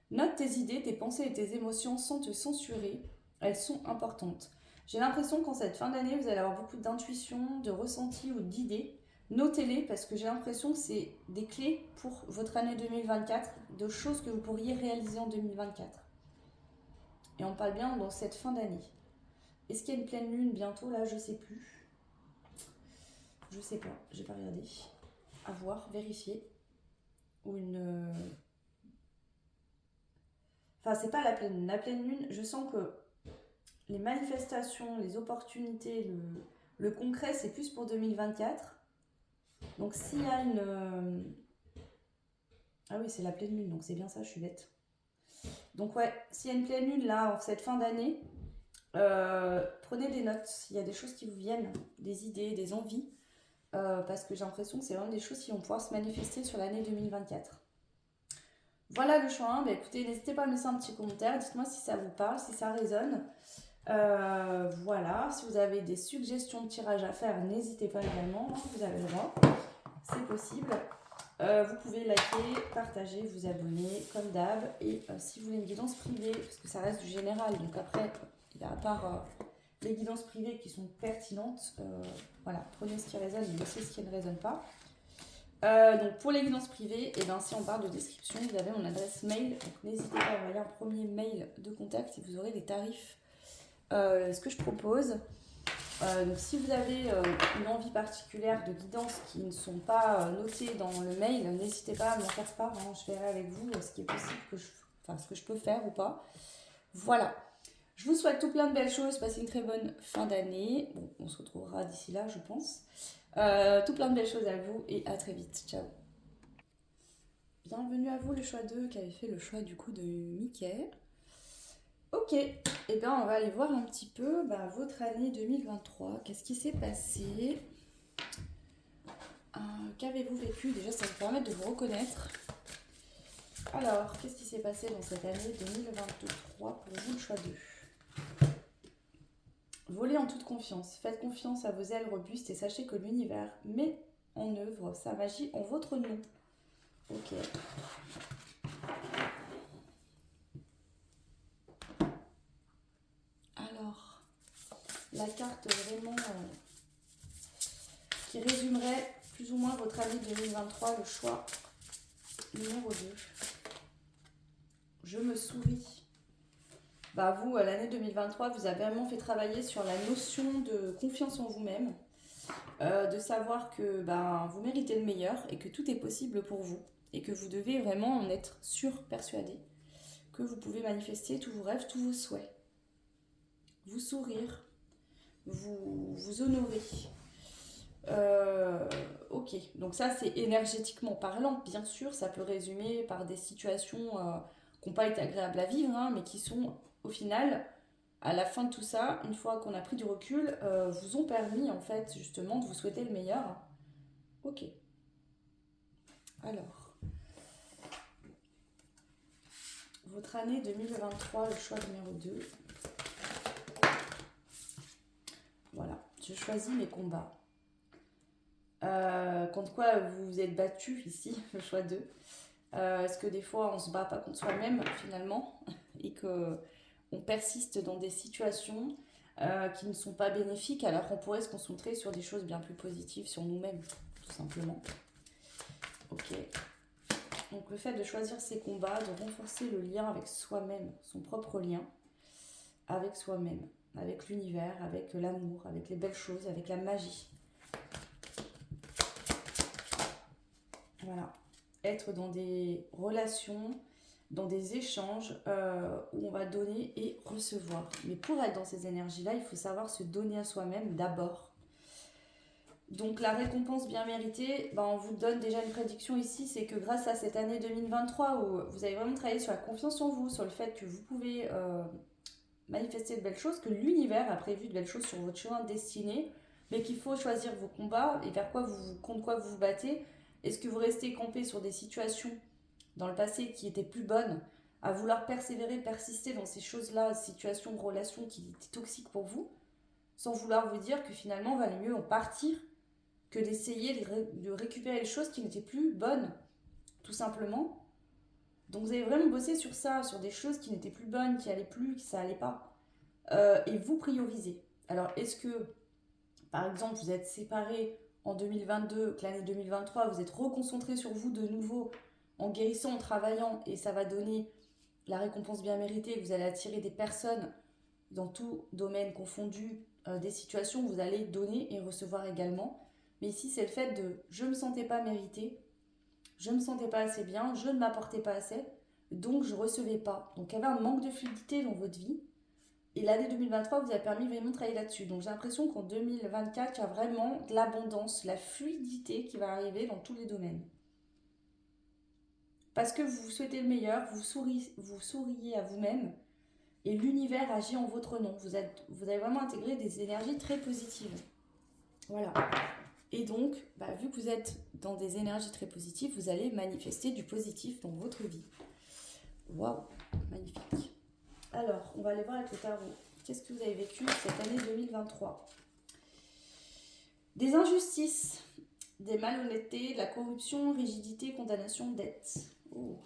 Note tes idées, tes pensées et tes émotions sans te censurer. Elles sont importantes. J'ai l'impression qu'en cette fin d'année, vous allez avoir beaucoup d'intuition, de ressenti ou d'idées. Notez-les parce que j'ai l'impression que c'est des clés pour votre année 2024, de choses que vous pourriez réaliser en 2024. Et on parle bien dans cette fin d'année. Est-ce qu'il y a une pleine lune bientôt là? Je sais plus. Je sais pas, j'ai pas regardé. À voir, vérifier. Ou une... Enfin, c'est pas la pleine lune. La pleine lune, je sens que les manifestations, les opportunités, le concret, c'est plus pour 2024. Donc s'il y a une... Ah oui, c'est la pleine lune, donc c'est bien ça, je suis bête. Donc ouais, s'il y a une pleine lune là, en cette fin d'année, prenez des notes. Il y a des choses qui vous viennent, des idées, des envies. Parce que j'ai l'impression que c'est vraiment des choses qui vont pouvoir se manifester sur l'année 2024. Voilà le choix 1. Bah, écoutez, n'hésitez pas à me laisser un petit commentaire. Dites-moi si ça vous parle, si ça résonne. Voilà, si vous avez des suggestions de tirage à faire, n'hésitez pas également, hein, vous avez le droit, c'est possible. Vous pouvez liker, partager, vous abonner comme d'hab. Et si vous voulez une guidance privée, parce que ça reste du général, donc après, il y a à part les guidances privées qui sont pertinentes, voilà, prenez ce qui résonne et laissez ce qui ne résonne pas. Donc pour les guidances privées, et ben si on barre de description, vous avez mon adresse mail, donc n'hésitez pas à envoyer un premier mail de contact et vous aurez les tarifs. Ce que je propose. Donc si vous avez une envie particulière de guidance qui ne sont pas notées dans le mail, n'hésitez pas à m'en faire part. Hein, je verrai avec vous ce qui est possible, ce que je peux faire ou pas. Voilà. Je vous souhaite tout plein de belles choses. Passez une très bonne fin d'année. Bon, on se retrouvera d'ici là, je pense. Tout plein de belles choses à vous et à très vite. Ciao. Bienvenue à vous, le choix 2 qui avait fait le choix du coup de Mickey. Ok, et bien on va aller voir un petit peu votre année 2023. Qu'est-ce qui s'est passé? Qu'avez-vous vécu? Déjà, ça va vous permettre de vous reconnaître. Alors, qu'est-ce qui s'est passé dans cette année 2023 pour vous, le choix 2? Volez en toute confiance. Faites confiance à vos ailes robustes et sachez que l'univers met en œuvre sa magie en votre nom. Ok. Alors, la carte vraiment qui résumerait plus ou moins votre année 2023, le choix numéro 2. Je me souris. Vous, l'année 2023, vous avez vraiment fait travailler sur la notion de confiance en vous-même, de savoir que vous méritez le meilleur et que tout est possible pour vous et que vous devez vraiment en être sûr, persuadé, que vous pouvez manifester tous vos rêves, tous vos souhaits. Vous sourire, vous honorer. Ok, donc ça c'est énergétiquement parlant, bien sûr, ça peut résumer par des situations qui n'ont pas été agréables à vivre, hein, mais qui sont au final, à la fin de tout ça, une fois qu'on a pris du recul, vous ont permis en fait justement de vous souhaiter le meilleur. Ok. Alors, votre année 2023, le choix numéro 2. Voilà, je choisis mes combats. Contre quoi vous vous êtes battu ici, le choix 2. Est-ce que des fois on se bat pas contre soi-même finalement et qu'on persiste dans des situations qui ne sont pas bénéfiques alors qu'on pourrait se concentrer sur des choses bien plus positives sur nous-mêmes, tout simplement. Ok. Donc le fait de choisir ses combats, de renforcer le lien avec soi-même, son propre lien avec soi-même, avec l'univers, avec l'amour, avec les belles choses, avec la magie. Voilà. Être dans des relations, dans des échanges où on va donner et recevoir. Mais pour être dans ces énergies-là, il faut savoir se donner à soi-même d'abord. Donc la récompense bien méritée, on vous donne déjà une prédiction ici, c'est que grâce à cette année 2023 où vous avez vraiment travaillé sur la confiance en vous, sur le fait que vous pouvez manifester de belles choses, que l'univers a prévu de belles choses sur votre chemin destiné, mais qu'il faut choisir vos combats et vers quoi contre quoi vous vous battez. Est-ce que vous restez campé sur des situations dans le passé qui étaient plus bonnes, à vouloir persévérer, persister dans ces choses-là, situations, relations qui étaient toxiques pour vous, sans vouloir vous dire que finalement, il valait mieux en partir que d'essayer de récupérer les choses qui n'étaient plus bonnes, tout simplement. Donc vous avez vraiment bossé sur ça, sur des choses qui n'étaient plus bonnes, qui allaient plus, que ça allait pas. Et vous priorisez. Alors est-ce que, par exemple, vous êtes séparés en 2022, que l'année 2023, vous êtes reconcentré sur vous de nouveau, en guérissant, en travaillant, et ça va donner la récompense bien méritée, vous allez attirer des personnes dans tout domaine confondu, des situations où vous allez donner et recevoir également. Mais ici, c'est le fait de je ne me sentais pas méritée, je ne me sentais pas assez bien, je ne m'apportais pas assez, donc je ne recevais pas. Donc il y avait un manque de fluidité dans votre vie. Et l'année 2023 vous a permis vraiment de travailler là-dessus. Donc j'ai l'impression qu'en 2024, il y a vraiment de l'abondance, la fluidité qui va arriver dans tous les domaines. Parce que vous souhaitez le meilleur, vous souriez à vous-même et l'univers agit en votre nom. Vous avez vraiment intégré des énergies très positives. Voilà. Et donc, vu que vous êtes dans des énergies très positives, vous allez manifester du positif dans votre vie. Waouh, magnifique. Alors, on va aller voir avec le tarot. Qu'est-ce que vous avez vécu cette année 2023 ? Des injustices, des malhonnêtetés, de la corruption, rigidité, condamnation, dette. Oh.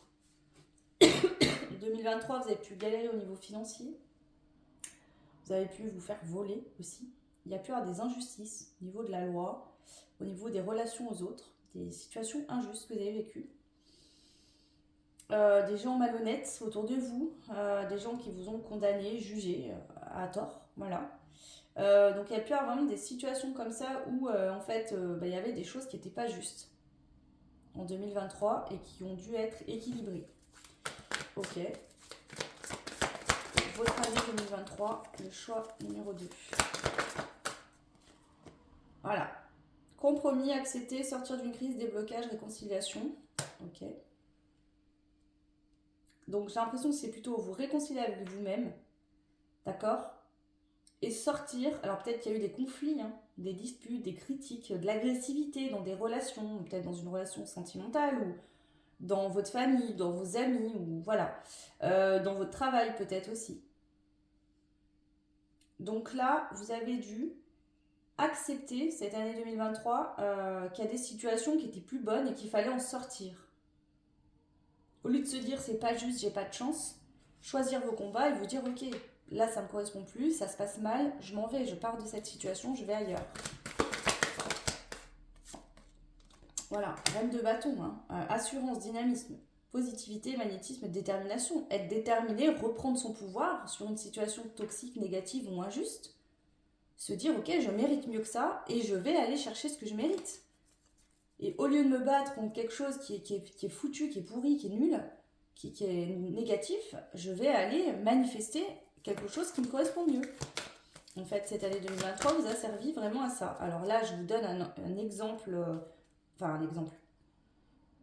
2023, vous avez pu galérer au niveau financier. Vous avez pu vous faire voler aussi. Il y a pu y avoir des injustices au niveau de la loi, au niveau des relations aux autres, des situations injustes que vous avez vécues. Des gens malhonnêtes autour de vous, des gens qui vous ont condamné, jugé à tort, voilà. Donc il y a pu y avoir vraiment des situations comme ça où en fait il y avait des choses qui n'étaient pas justes en 2023 et qui ont dû être équilibrées. Ok. Votre année 2023, le choix numéro 2. Voilà. Compromis, accepter, sortir d'une crise, déblocage, réconciliation. Ok. Donc j'ai l'impression que c'est plutôt vous réconcilier avec vous-même. D'accord ? Et sortir, alors peut-être qu'il y a eu des conflits, des disputes, des critiques, de l'agressivité dans des relations, peut-être dans une relation sentimentale ou dans votre famille, dans vos amis, ou voilà, dans votre travail peut-être aussi. Donc là, vous avez dû accepter cette année 2023 qu'il y a des situations qui étaient plus bonnes et qu'il fallait en sortir. Au lieu de se dire c'est pas juste, j'ai pas de chance, choisir vos combats et vous dire ok, là ça me correspond plus, ça se passe mal, je m'en vais, je pars de cette situation, je vais ailleurs. Voilà, reine de bâton, assurance, dynamisme, positivité, magnétisme, détermination. Être déterminé, reprendre son pouvoir sur une situation toxique, négative ou injuste. Se dire ok, je mérite mieux que ça et je vais aller chercher ce que je mérite. Et au lieu de me battre contre quelque chose qui est foutu, qui est pourri, qui est nul, qui est négatif, je vais aller manifester quelque chose qui me correspond mieux. En fait, cette année 2023 vous a servi vraiment à ça. Alors là, je vous donne un exemple,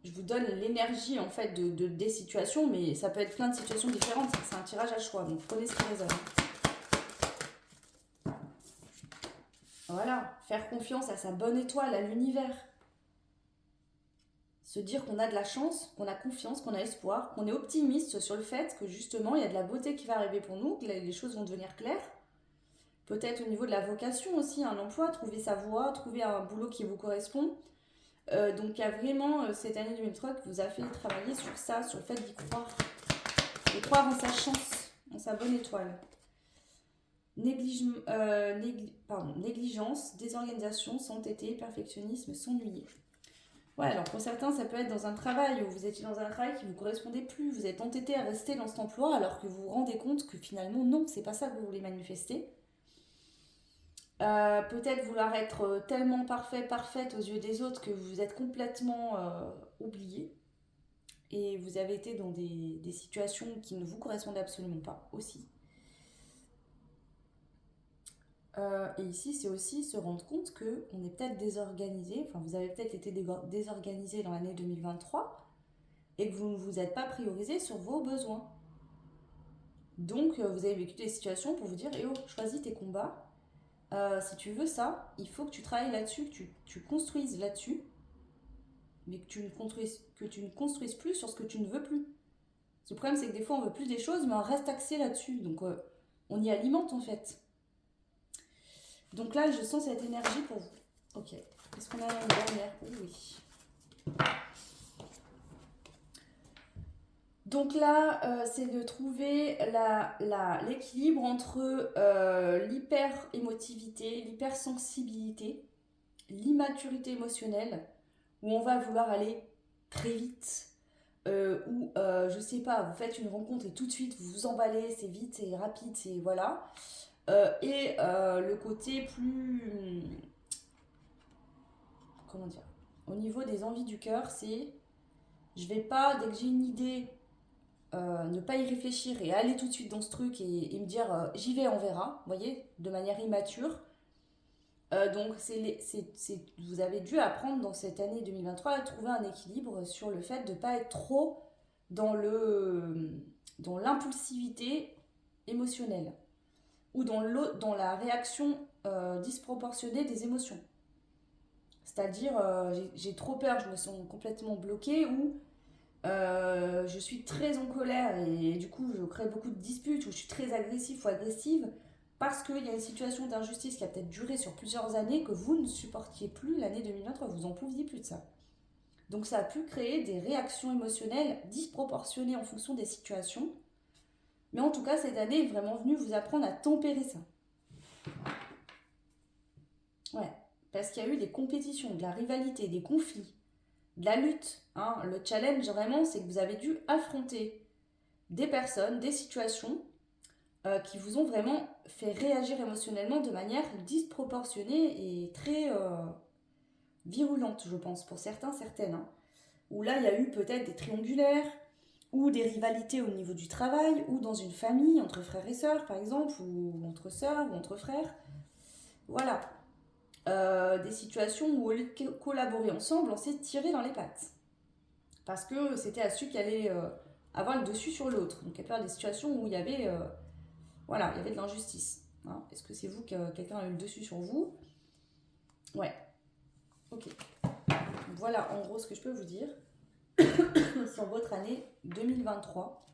je vous donne l'énergie en fait des situations, mais ça peut être plein de situations différentes, c'est un tirage à choix, donc prenez ce qui résonne. Voilà, faire confiance à sa bonne étoile, à l'univers. Se dire qu'on a de la chance, qu'on a confiance, qu'on a espoir, qu'on est optimiste sur le fait que justement il y a de la beauté qui va arriver pour nous, que les choses vont devenir claires. Peut-être au niveau de la vocation aussi, un emploi, trouver sa voie, trouver un boulot qui vous correspond. Donc il y a vraiment cette année 2003 qui vous a fait travailler sur ça, sur le fait d'y croire. De croire en sa chance, en sa bonne étoile. Négligence, désorganisation, s'entêter, perfectionnisme, s'ennuyer. Ouais, alors pour certains, ça peut être dans un travail où vous étiez dans un travail qui ne vous correspondait plus, vous êtes entêté à rester dans cet emploi alors que vous vous rendez compte que finalement, non, c'est pas ça que vous voulez manifester. Peut-être vouloir être tellement parfait, parfaite aux yeux des autres que vous êtes complètement oublié et vous avez été dans des situations qui ne vous correspondaient absolument pas aussi. Et ici, c'est aussi se rendre compte qu'on est peut-être désorganisé, enfin vous avez peut-être été désorganisé dans l'année 2023 et que vous ne vous êtes pas priorisé sur vos besoins. Donc vous avez vécu des situations pour vous dire, eh oh, choisis tes combats. Si tu veux ça, il faut que tu travailles là-dessus, que tu construises là-dessus, mais que tu ne construises plus sur ce que tu ne veux plus. Le problème, c'est que des fois, on veut plus des choses, mais on reste axé là-dessus. Donc, on y alimente en fait. Donc là, je sens cette énergie pour vous. Ok. Est-ce qu'on a une dernière? Oui. Donc là, c'est de trouver l'équilibre entre l'hyper-émotivité, l'hypersensibilité, l'immaturité émotionnelle, où on va vouloir aller très vite, ou je sais pas, vous faites une rencontre et tout de suite vous vous emballez, c'est vite, c'est rapide, c'est voilà. Et le côté plus. Comment dire? Au niveau des envies du cœur, c'est. Je vais pas, dès que j'ai une idée, ne pas y réfléchir et aller tout de suite dans ce truc et me dire j'y vais, on verra, vous voyez, de manière immature. Donc, vous avez dû apprendre dans cette année 2023 à trouver un équilibre sur le fait de ne pas être trop dans l'impulsivité émotionnelle ou dans la réaction disproportionnée des émotions. C'est-à-dire, j'ai trop peur, je me sens complètement bloquée ou je suis très en colère et du coup je crée beaucoup de disputes ou je suis très agressif ou agressive parce qu'il y a une situation d'injustice qui a peut-être duré sur plusieurs années que vous ne supportiez plus l'année 2023, vous en pouviez plus de ça. Donc ça a pu créer des réactions émotionnelles disproportionnées en fonction des situations. Mais en tout cas, cette année est vraiment venue vous apprendre à tempérer ça. Ouais, parce qu'il y a eu des compétitions, de la rivalité, des conflits, de la lutte. Hein. Le challenge vraiment, c'est que vous avez dû affronter des personnes, des situations qui vous ont vraiment fait réagir émotionnellement de manière disproportionnée et très virulente, je pense, pour certains, certaines. Hein. Où là, il y a eu peut-être des triangulaires, ou des rivalités au niveau du travail, ou dans une famille, entre frères et sœurs, par exemple, ou entre sœurs, ou entre frères. Voilà. Des situations où, au lieu de collaborer ensemble, on s'est tiré dans les pattes. Parce que c'était à celui qui allait avoir le dessus sur l'autre. Donc, il y a des situations où il y avait... voilà, il y avait de l'injustice. Hein. Est-ce que c'est vous que quelqu'un a eu le dessus sur vous? Ouais. Ok. Voilà en gros ce que je peux vous dire sur votre année 2023.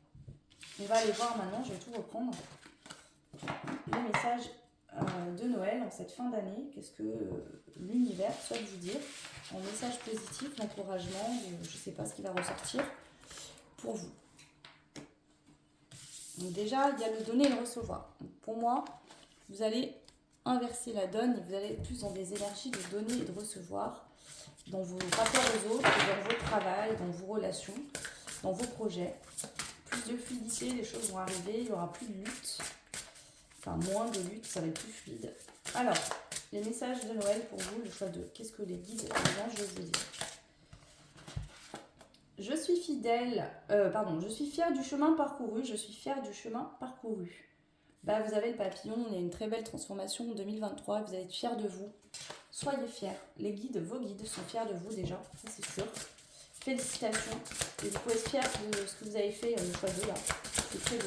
On va aller voir maintenant, je vais tout reprendre. Les messages de Noël en cette fin d'année. Qu'est-ce que l'univers souhaite vous dire en message positif, d'encouragement, je ne sais pas ce qui va ressortir pour vous. Donc déjà, il y a le donner et le recevoir. Donc pour moi, vous allez inverser la donne et vous allez être plus dans des énergies de donner et de recevoir dans vos rapports aux autres, dans votre travail, dans vos relations, dans vos projets. Plus de fluidité, les choses vont arriver, il n'y aura plus de lutte. Enfin, moins de lutte, ça va être plus fluide. Alors, les messages de Noël pour vous, le choix de qu'est-ce que les guides et les anges veulent vous dire. Je suis je suis fière du chemin parcouru, je suis fière du chemin parcouru. Bah, vous avez le papillon, il y a une très belle transformation en 2023, vous allez être fiers de vous. Soyez fiers, les guides, vos guides sont fiers de vous déjà, ça c'est sûr. Félicitations, et vous pouvez être fiers de ce que vous avez fait, le choix 2 là, c'est très beau.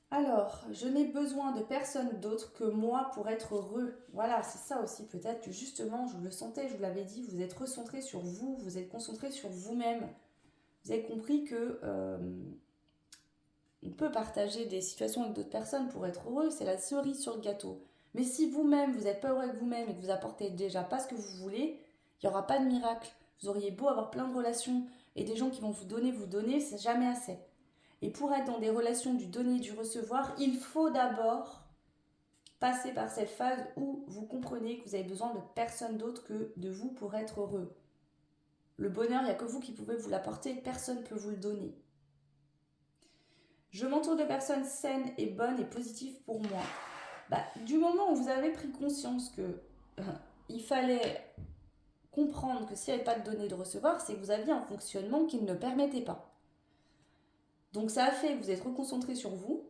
Alors, je n'ai besoin de personne d'autre que moi pour être heureux. Voilà, c'est ça aussi peut-être que justement, je le sentais, je vous l'avais dit, vous êtes recentré sur vous, vous êtes concentré sur vous-même. Vous avez compris que on peut partager des situations avec d'autres personnes pour être heureux, c'est la cerise sur le gâteau. Mais si vous-même, vous n'êtes pas heureux avec vous-même et que vous apportez déjà pas ce que vous voulez, il n'y aura pas de miracle. Vous auriez beau avoir plein de relations et des gens qui vont vous donner, c'est jamais assez. Et pour être dans des relations du donner et du recevoir, il faut d'abord passer par cette phase où vous comprenez que vous avez besoin de personne d'autre que de vous pour être heureux. Le bonheur, il n'y a que vous qui pouvez vous l'apporter, personne ne peut vous le donner. Je m'entoure de personnes saines et bonnes et positives pour moi. Du moment où vous avez pris conscience que il fallait comprendre que s'il n'y avait pas de donner et de recevoir, c'est que vous aviez un fonctionnement qui ne le permettait pas. Donc ça a fait que vous êtes reconcentré sur vous.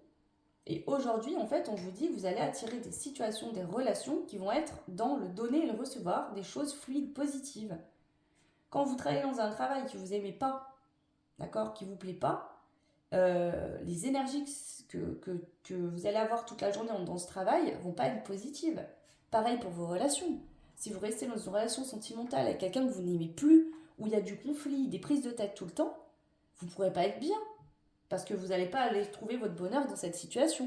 Et aujourd'hui, en fait, on vous dit que vous allez attirer des situations, des relations qui vont être dans le donner et le recevoir, des choses fluides, positives. Quand vous travaillez dans un travail que vous n'aimez pas, d'accord, qui ne vous plaît pas, les énergies que vous allez avoir toute la journée dans ce travail vont pas être positives. Pareil pour vos relations. Si vous restez dans une relation sentimentale avec quelqu'un que vous n'aimez plus, où il y a du conflit, des prises de tête tout le temps, vous ne pourrez pas être bien. Parce que vous n'allez pas aller trouver votre bonheur dans cette situation.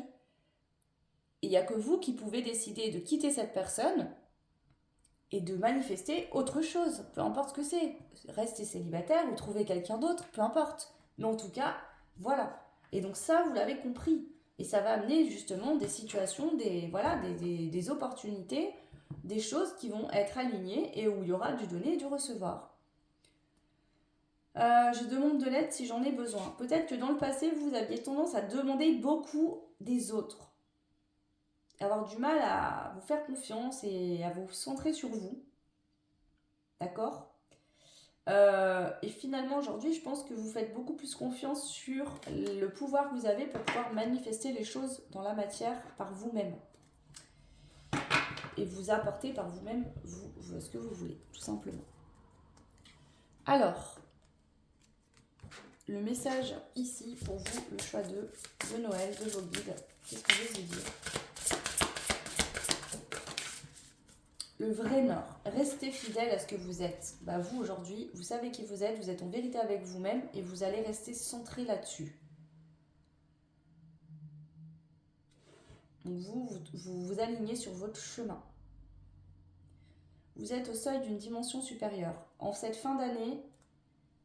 Et il n'y a que vous qui pouvez décider de quitter cette personne et de manifester autre chose, peu importe ce que c'est. Rester célibataire ou trouver quelqu'un d'autre, peu importe. Mais en tout cas, voilà. Et donc ça, vous l'avez compris. Et ça va amener justement des situations, des opportunités, des choses qui vont être alignées et où il y aura du donner et du recevoir. Je demande de l'aide si j'en ai besoin. Peut-être que dans le passé, vous aviez tendance à demander beaucoup des autres. Avoir du mal à vous faire confiance et à vous centrer sur vous. D'accord ? Et finalement, aujourd'hui, je pense que vous faites beaucoup plus confiance sur le pouvoir que vous avez pour pouvoir manifester les choses dans la matière par vous-même. Et vous apporter par vous-même ce que vous voulez, tout simplement. Alors, le message ici pour vous, le choix de Noël, de vos guides, qu'est-ce que je vais vous dire ? Le vrai nord, restez fidèle à ce que vous êtes. Vous aujourd'hui, vous savez qui vous êtes en vérité avec vous-même et vous allez rester centré là-dessus. Donc vous alignez sur votre chemin. Vous êtes au seuil d'une dimension supérieure. En cette fin d'année,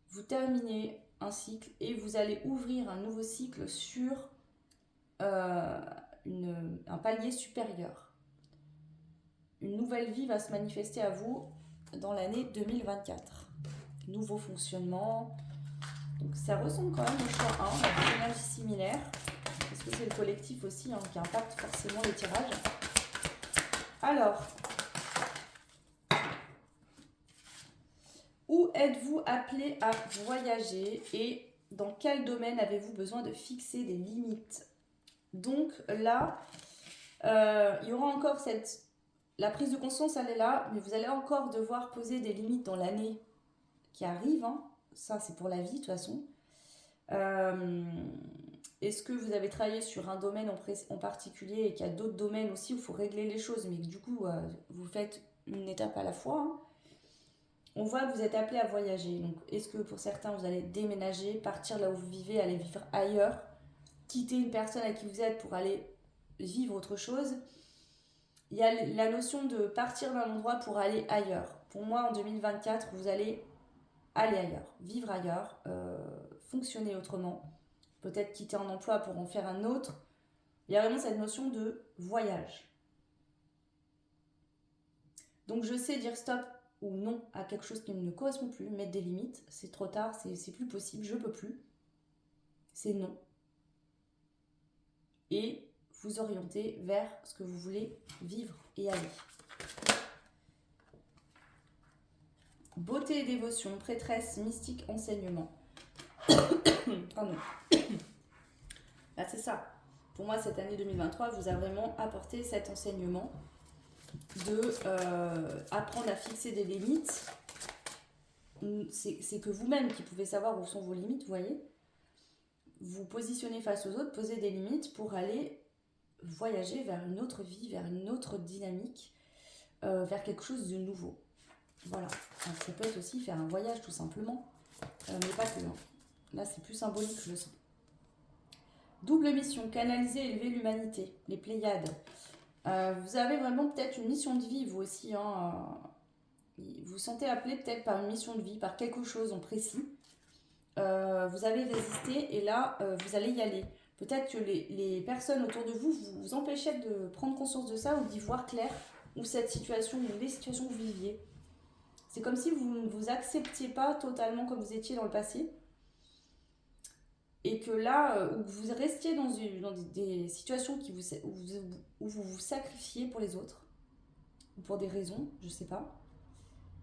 vous terminez un cycle et vous allez ouvrir un nouveau cycle sur un palier supérieur. Une nouvelle vie va se manifester à vous dans l'année 2024. Nouveau fonctionnement. Donc ça ressemble quand même au choix 1, on a des énergies similaires. Parce que c'est le collectif aussi qui impacte forcément les tirages. Alors, où êtes-vous appelé à voyager et dans quel domaine avez-vous besoin de fixer des limites ? Donc là, il y aura encore la prise de conscience, elle est là, mais vous allez encore devoir poser des limites dans l'année qui arrive. Ça, c'est pour la vie, de toute façon. Est-ce que vous avez travaillé sur un domaine en particulier et qu'il y a d'autres domaines aussi où il faut régler les choses, mais que du coup, vous faites une étape à la fois. On voit que vous êtes appelé à voyager. Donc, est-ce que pour certains, vous allez déménager, partir là où vous vivez, aller vivre ailleurs, quitter une personne à qui vous êtes pour aller vivre autre chose ? Il y a la notion de partir d'un endroit pour aller ailleurs. Pour moi, en 2024, vous allez aller ailleurs, vivre ailleurs, fonctionner autrement, peut-être quitter un emploi pour en faire un autre. Il y a vraiment cette notion de voyage. Donc je sais dire stop ou non à quelque chose qui ne me correspond plus, mettre des limites, c'est trop tard, c'est plus possible, je peux plus. C'est non. Et vous orienter vers ce que vous voulez vivre et aller. Beauté et dévotion, prêtresse, mystique, enseignement. Pardon. Là, c'est ça. Pour moi, cette année 2023 vous a vraiment apporté cet enseignement de apprendre à fixer des limites. C'est que vous-même qui pouvez savoir où sont vos limites, vous voyez. Vous positionnez face aux autres, posez des limites pour aller voyager vers une autre vie, vers une autre dynamique, vers quelque chose de nouveau. Voilà. Donc, ça peut être aussi faire un voyage tout simplement, mais pas que. Là, c'est plus symbolique, je le sens. Double mission, canaliser et élever l'humanité, les Pléiades. Vous avez vraiment peut-être une mission de vie, vous aussi. Vous vous sentez appelé peut-être par une mission de vie, par quelque chose en précis. Vous avez résisté et là, vous allez y aller. Peut-être que les personnes autour de vous vous empêchaient de prendre conscience de ça ou d'y voir clair, ou cette situation, ou les situations que vous viviez. C'est comme si vous ne vous acceptiez pas totalement comme vous étiez dans le passé. Et que là, où vous restiez dans des situations où vous vous sacrifiez pour les autres, ou pour des raisons, je sais pas.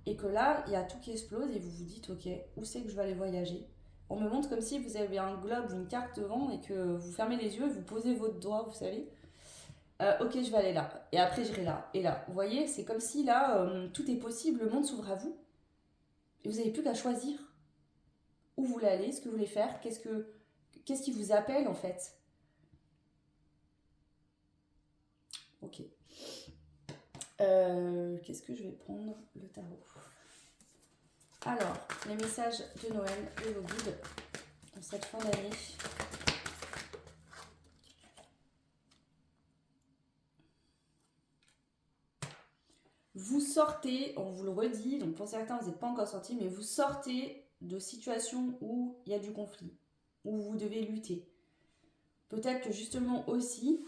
Et que là, il y a tout qui explose et vous vous dites, ok, où c'est que je vais aller voyager? On me montre comme si vous avez un globe ou une carte devant et que vous fermez les yeux et vous posez votre doigt, vous savez. Ok, je vais aller là. Et après, j'irai là. Et là. Vous voyez, c'est comme si là, tout est possible, le monde s'ouvre à vous. Et vous n'avez plus qu'à choisir où vous voulez aller, ce que vous voulez faire, qu'est-ce qui vous appelle en fait. Ok. Qu'est-ce que je vais prendre? Le tarot. Alors, les messages de Noël et vos guides en cette fin d'année. Vous sortez, on vous le redit, donc pour certains vous n'êtes pas encore sortis, mais vous sortez de situations où il y a du conflit, où vous devez lutter. Peut-être que justement aussi,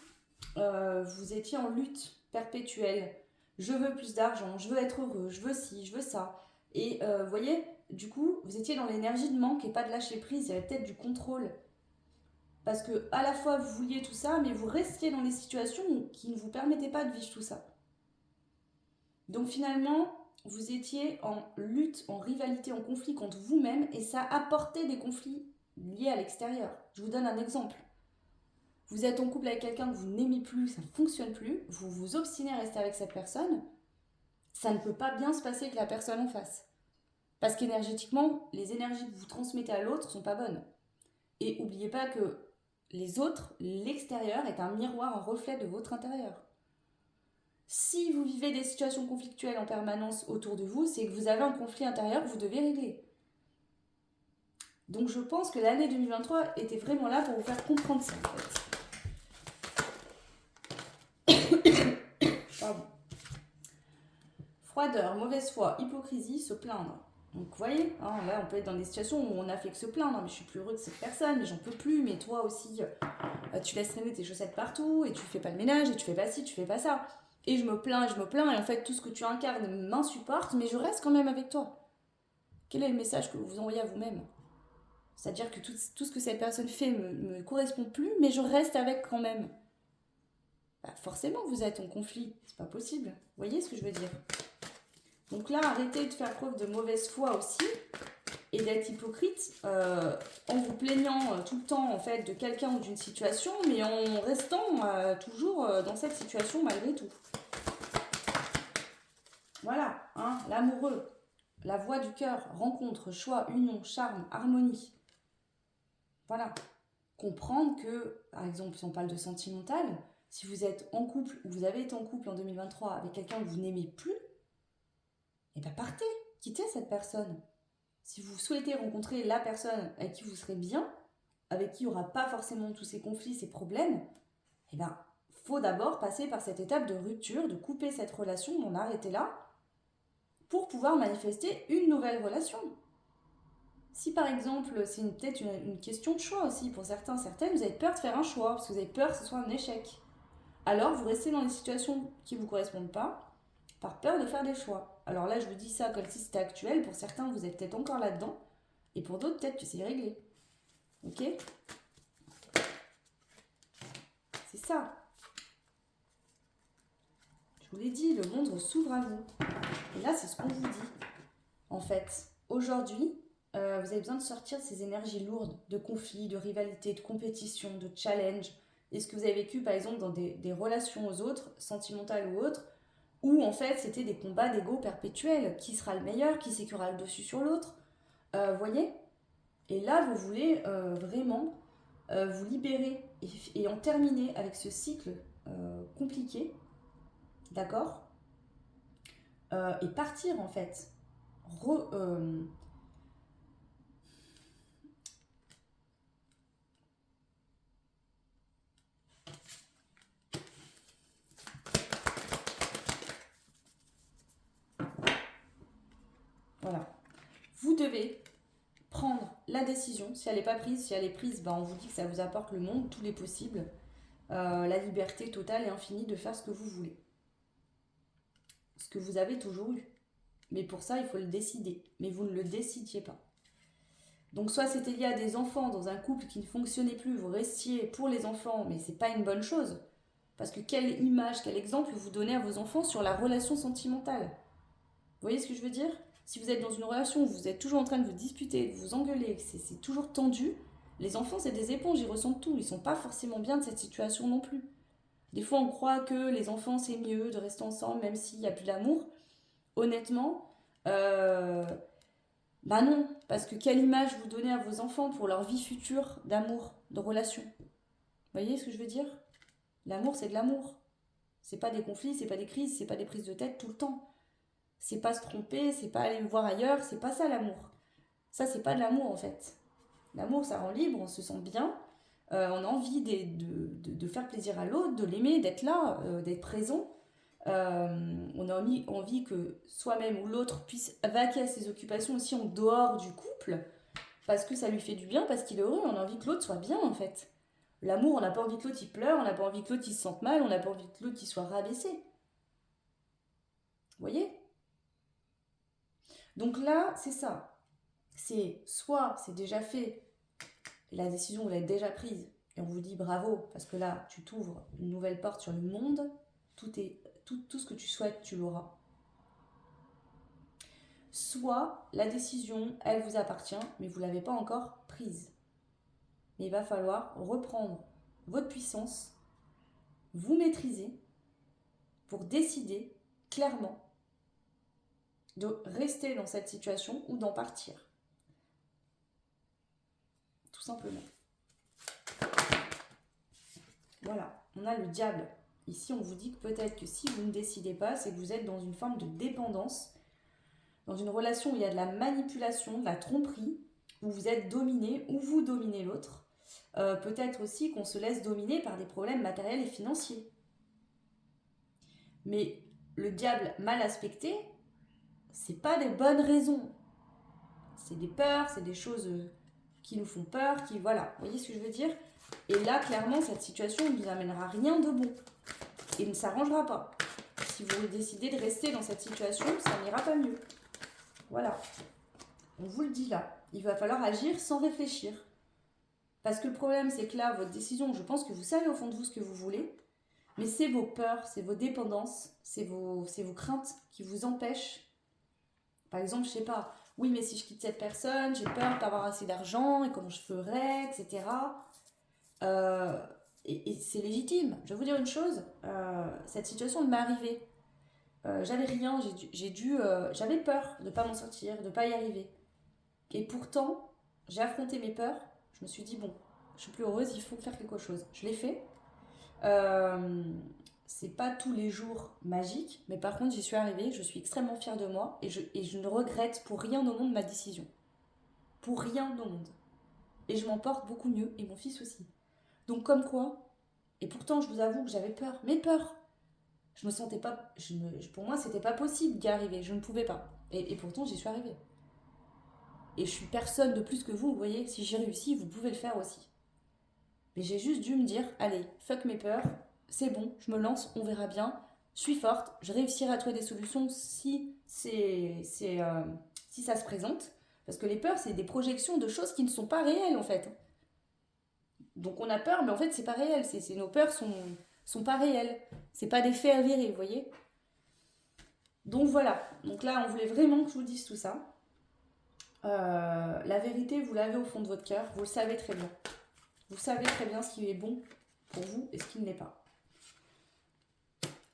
vous étiez en lutte perpétuelle. Je veux plus d'argent, je veux être heureux, je veux ci, je veux ça. Et vous voyez, du coup, vous étiez dans l'énergie de manque et pas de lâcher prise, il y avait peut-être du contrôle. Parce que à la fois vous vouliez tout ça, mais vous restiez dans des situations qui ne vous permettaient pas de vivre tout ça. Donc finalement, vous étiez en lutte, en rivalité, en conflit contre vous-même et ça apportait des conflits liés à l'extérieur. Je vous donne un exemple. Vous êtes en couple avec quelqu'un que vous n'aimez plus, ça ne fonctionne plus, vous vous obstinez à rester avec cette personne, ça ne peut pas bien se passer avec la personne en face. Parce qu'énergétiquement, les énergies que vous transmettez à l'autre ne sont pas bonnes. Et n'oubliez pas que les autres, l'extérieur, est un miroir, un reflet de votre intérieur. Si vous vivez des situations conflictuelles en permanence autour de vous, c'est que vous avez un conflit intérieur que vous devez régler. Donc je pense que l'année 2023 était vraiment là pour vous faire comprendre ça en fait. Pardon. Froideur, mauvaise foi, hypocrisie, se plaindre. Donc vous voyez, hein, là on peut être dans des situations où on a fait que se plaindre, mais je suis plus heureux de cette personne, mais j'en peux plus, mais toi aussi, tu laisses traîner tes chaussettes partout, et tu fais pas le ménage, et tu fais pas ci, tu fais pas ça. Et je me plains, et en fait tout ce que tu incarnes m'insupporte, mais je reste quand même avec toi. Quel est le message que vous vous envoyez à vous-même? C'est-à-dire que tout ce que cette personne fait me correspond plus, mais je reste avec quand même. Bah forcément, vous êtes en conflit. C'est pas possible. Vous voyez ce que je veux dire? Donc là, arrêtez de faire preuve de mauvaise foi aussi et d'être hypocrite en vous plaignant tout le temps en fait de quelqu'un ou d'une situation, mais en restant toujours dans cette situation malgré tout. Voilà, hein, l'amoureux, la voix du cœur, rencontre, choix, union, charme, harmonie. Voilà. Comprendre que, par exemple, si on parle de sentimental, si vous êtes en couple ou vous avez été en couple en 2023 avec quelqu'un que vous n'aimez plus, eh bien partez, quittez cette personne. Si vous souhaitez rencontrer la personne avec qui vous serez bien, avec qui il n'y aura pas forcément tous ces conflits, ces problèmes, eh bien, faut d'abord passer par cette étape de rupture, de couper cette relation, d'en arrêter là, pour pouvoir manifester une nouvelle relation. Si par exemple, c'est peut-être une question de choix aussi, pour certains, certaines, vous avez peur de faire un choix, parce que vous avez peur que ce soit un échec. Alors vous restez dans des situations qui ne vous correspondent pas, par peur de faire des choix. Alors là, je vous dis ça comme si c'était actuel, pour certains, vous êtes peut-être encore là-dedans, et pour d'autres, peut-être que c'est réglé. Ok? C'est ça. Je vous l'ai dit, le monde s'ouvre à vous. Et là, c'est ce qu'on vous dit. En fait, aujourd'hui, vous avez besoin de sortir de ces énergies lourdes, de conflits, de rivalité, de compétition, de challenge. Est-ce que vous avez vécu, par exemple, dans des relations aux autres, sentimentales ou autres, où en fait c'était des combats d'ego perpétuels, qui sera le meilleur, qui sécurera le dessus sur l'autre, voyez? Et là, vous voulez vraiment vous libérer et en terminer avec ce cycle compliqué, d'accord? Et partir en fait. Voilà. Vous devez prendre la décision, si elle n'est pas prise, si elle est prise, on vous dit que ça vous apporte le monde, tous les possibles, la liberté totale et infinie de faire ce que vous voulez. Ce que vous avez toujours eu. Mais pour ça, il faut le décider. Mais vous ne le décidiez pas. Donc soit c'était lié à des enfants dans un couple qui ne fonctionnait plus, vous restiez pour les enfants, mais c'est pas une bonne chose. Parce que quelle image, quel exemple vous donnez à vos enfants sur la relation sentimentale? Vous voyez ce que je veux dire? Si vous êtes dans une relation où vous êtes toujours en train de vous disputer, de vous engueuler, que c'est toujours tendu, les enfants c'est des éponges, ils ressentent tout, ils sont pas forcément bien de cette situation non plus. Des fois on croit que les enfants c'est mieux de rester ensemble même s'il n'y a plus d'amour. Honnêtement, bah non, parce que quelle image vous donnez à vos enfants pour leur vie future d'amour, de relation? Vous voyez ce que je veux dire? L'amour c'est de l'amour. C'est pas des conflits, c'est pas des crises, c'est pas des prises de tête tout le temps. C'est pas se tromper, c'est pas aller me voir ailleurs, c'est pas ça l'amour. Ça, c'est pas de l'amour en fait. L'amour, ça rend libre, on se sent bien, on a envie de faire plaisir à l'autre, de l'aimer, d'être là, d'être présent. On a envie que soi-même ou l'autre puisse vaquer à ses occupations aussi en dehors du couple, parce que ça lui fait du bien, parce qu'il est heureux, on a envie que l'autre soit bien en fait. L'amour, on n'a pas envie que l'autre il pleure, on n'a pas envie que l'autre il se sente mal, on n'a pas envie que l'autre il soit rabaissé. Vous voyez? Donc là, c'est ça. C'est soit c'est déjà fait, la décision vous l'avez déjà prise, et on vous dit bravo, parce que là, tu t'ouvres une nouvelle porte sur le monde, tout ce que tu souhaites, tu l'auras. Soit la décision, elle vous appartient, mais vous ne l'avez pas encore prise. Mais il va falloir reprendre votre puissance, vous maîtriser, pour décider clairement de rester dans cette situation ou d'en partir. Tout simplement. Voilà, on a le diable. Ici, on vous dit que peut-être que si vous ne décidez pas, c'est que vous êtes dans une forme de dépendance, dans une relation où il y a de la manipulation, de la tromperie, où vous êtes dominé, ou vous dominez l'autre. Peut-être aussi qu'on se laisse dominer par des problèmes matériels et financiers. Mais le diable mal aspecté, c'est pas des bonnes raisons. C'est des peurs, c'est des choses qui nous font peur, qui voilà. Vous voyez ce que je veux dire? Et là, clairement, cette situation ne vous amènera rien de bon. Et ne s'arrangera pas. Si vous décidez de rester dans cette situation, ça n'ira pas mieux. Voilà. On vous le dit là. Il va falloir agir sans réfléchir. Parce que le problème, c'est que là, votre décision, je pense que vous savez au fond de vous ce que vous voulez, mais c'est vos peurs, c'est vos dépendances, c'est vos craintes qui vous empêchent. Par exemple, je sais pas, oui, mais si je quitte cette personne, j'ai peur de pas avoir assez d'argent, et comment je ferais, etc. Et c'est légitime. Je vais vous dire une chose, cette situation m'est arrivée. J'avais rien, j'avais peur de ne pas m'en sortir, de ne pas y arriver. Et pourtant, j'ai affronté mes peurs. Je me suis dit, bon, je suis plus heureuse, il faut faire quelque chose. Je l'ai fait. C'est pas tous les jours magique, mais par contre, j'y suis arrivée. Je suis extrêmement fière de moi et je ne regrette pour rien au monde ma décision. Pour rien au monde. Et je m'en porte beaucoup mieux, et mon fils aussi. Donc, comme quoi, et pourtant, je vous avoue que j'avais peur, mes peurs. Je me sentais pas. Pour moi, c'était pas possible d'y arriver. Je ne pouvais pas. Et pourtant, j'y suis arrivée. Et je suis personne de plus que vous, vous voyez. Si j'ai réussi, vous pouvez le faire aussi. Mais j'ai juste dû me dire, allez, fuck mes peurs, c'est bon, je me lance, on verra bien. Je suis forte, je réussirai à trouver des solutions si si ça se présente. Parce que les peurs, c'est des projections de choses qui ne sont pas réelles en fait. Donc on a peur, mais en fait, c'est pas réel. Nos peurs sont pas réelles. C'est pas des faits avérés, vous voyez. Donc voilà. Donc là, on voulait vraiment que je vous dise tout ça. La vérité, vous l'avez au fond de votre cœur. Vous le savez très bien. Vous savez très bien ce qui est bon pour vous et ce qui ne l'est pas.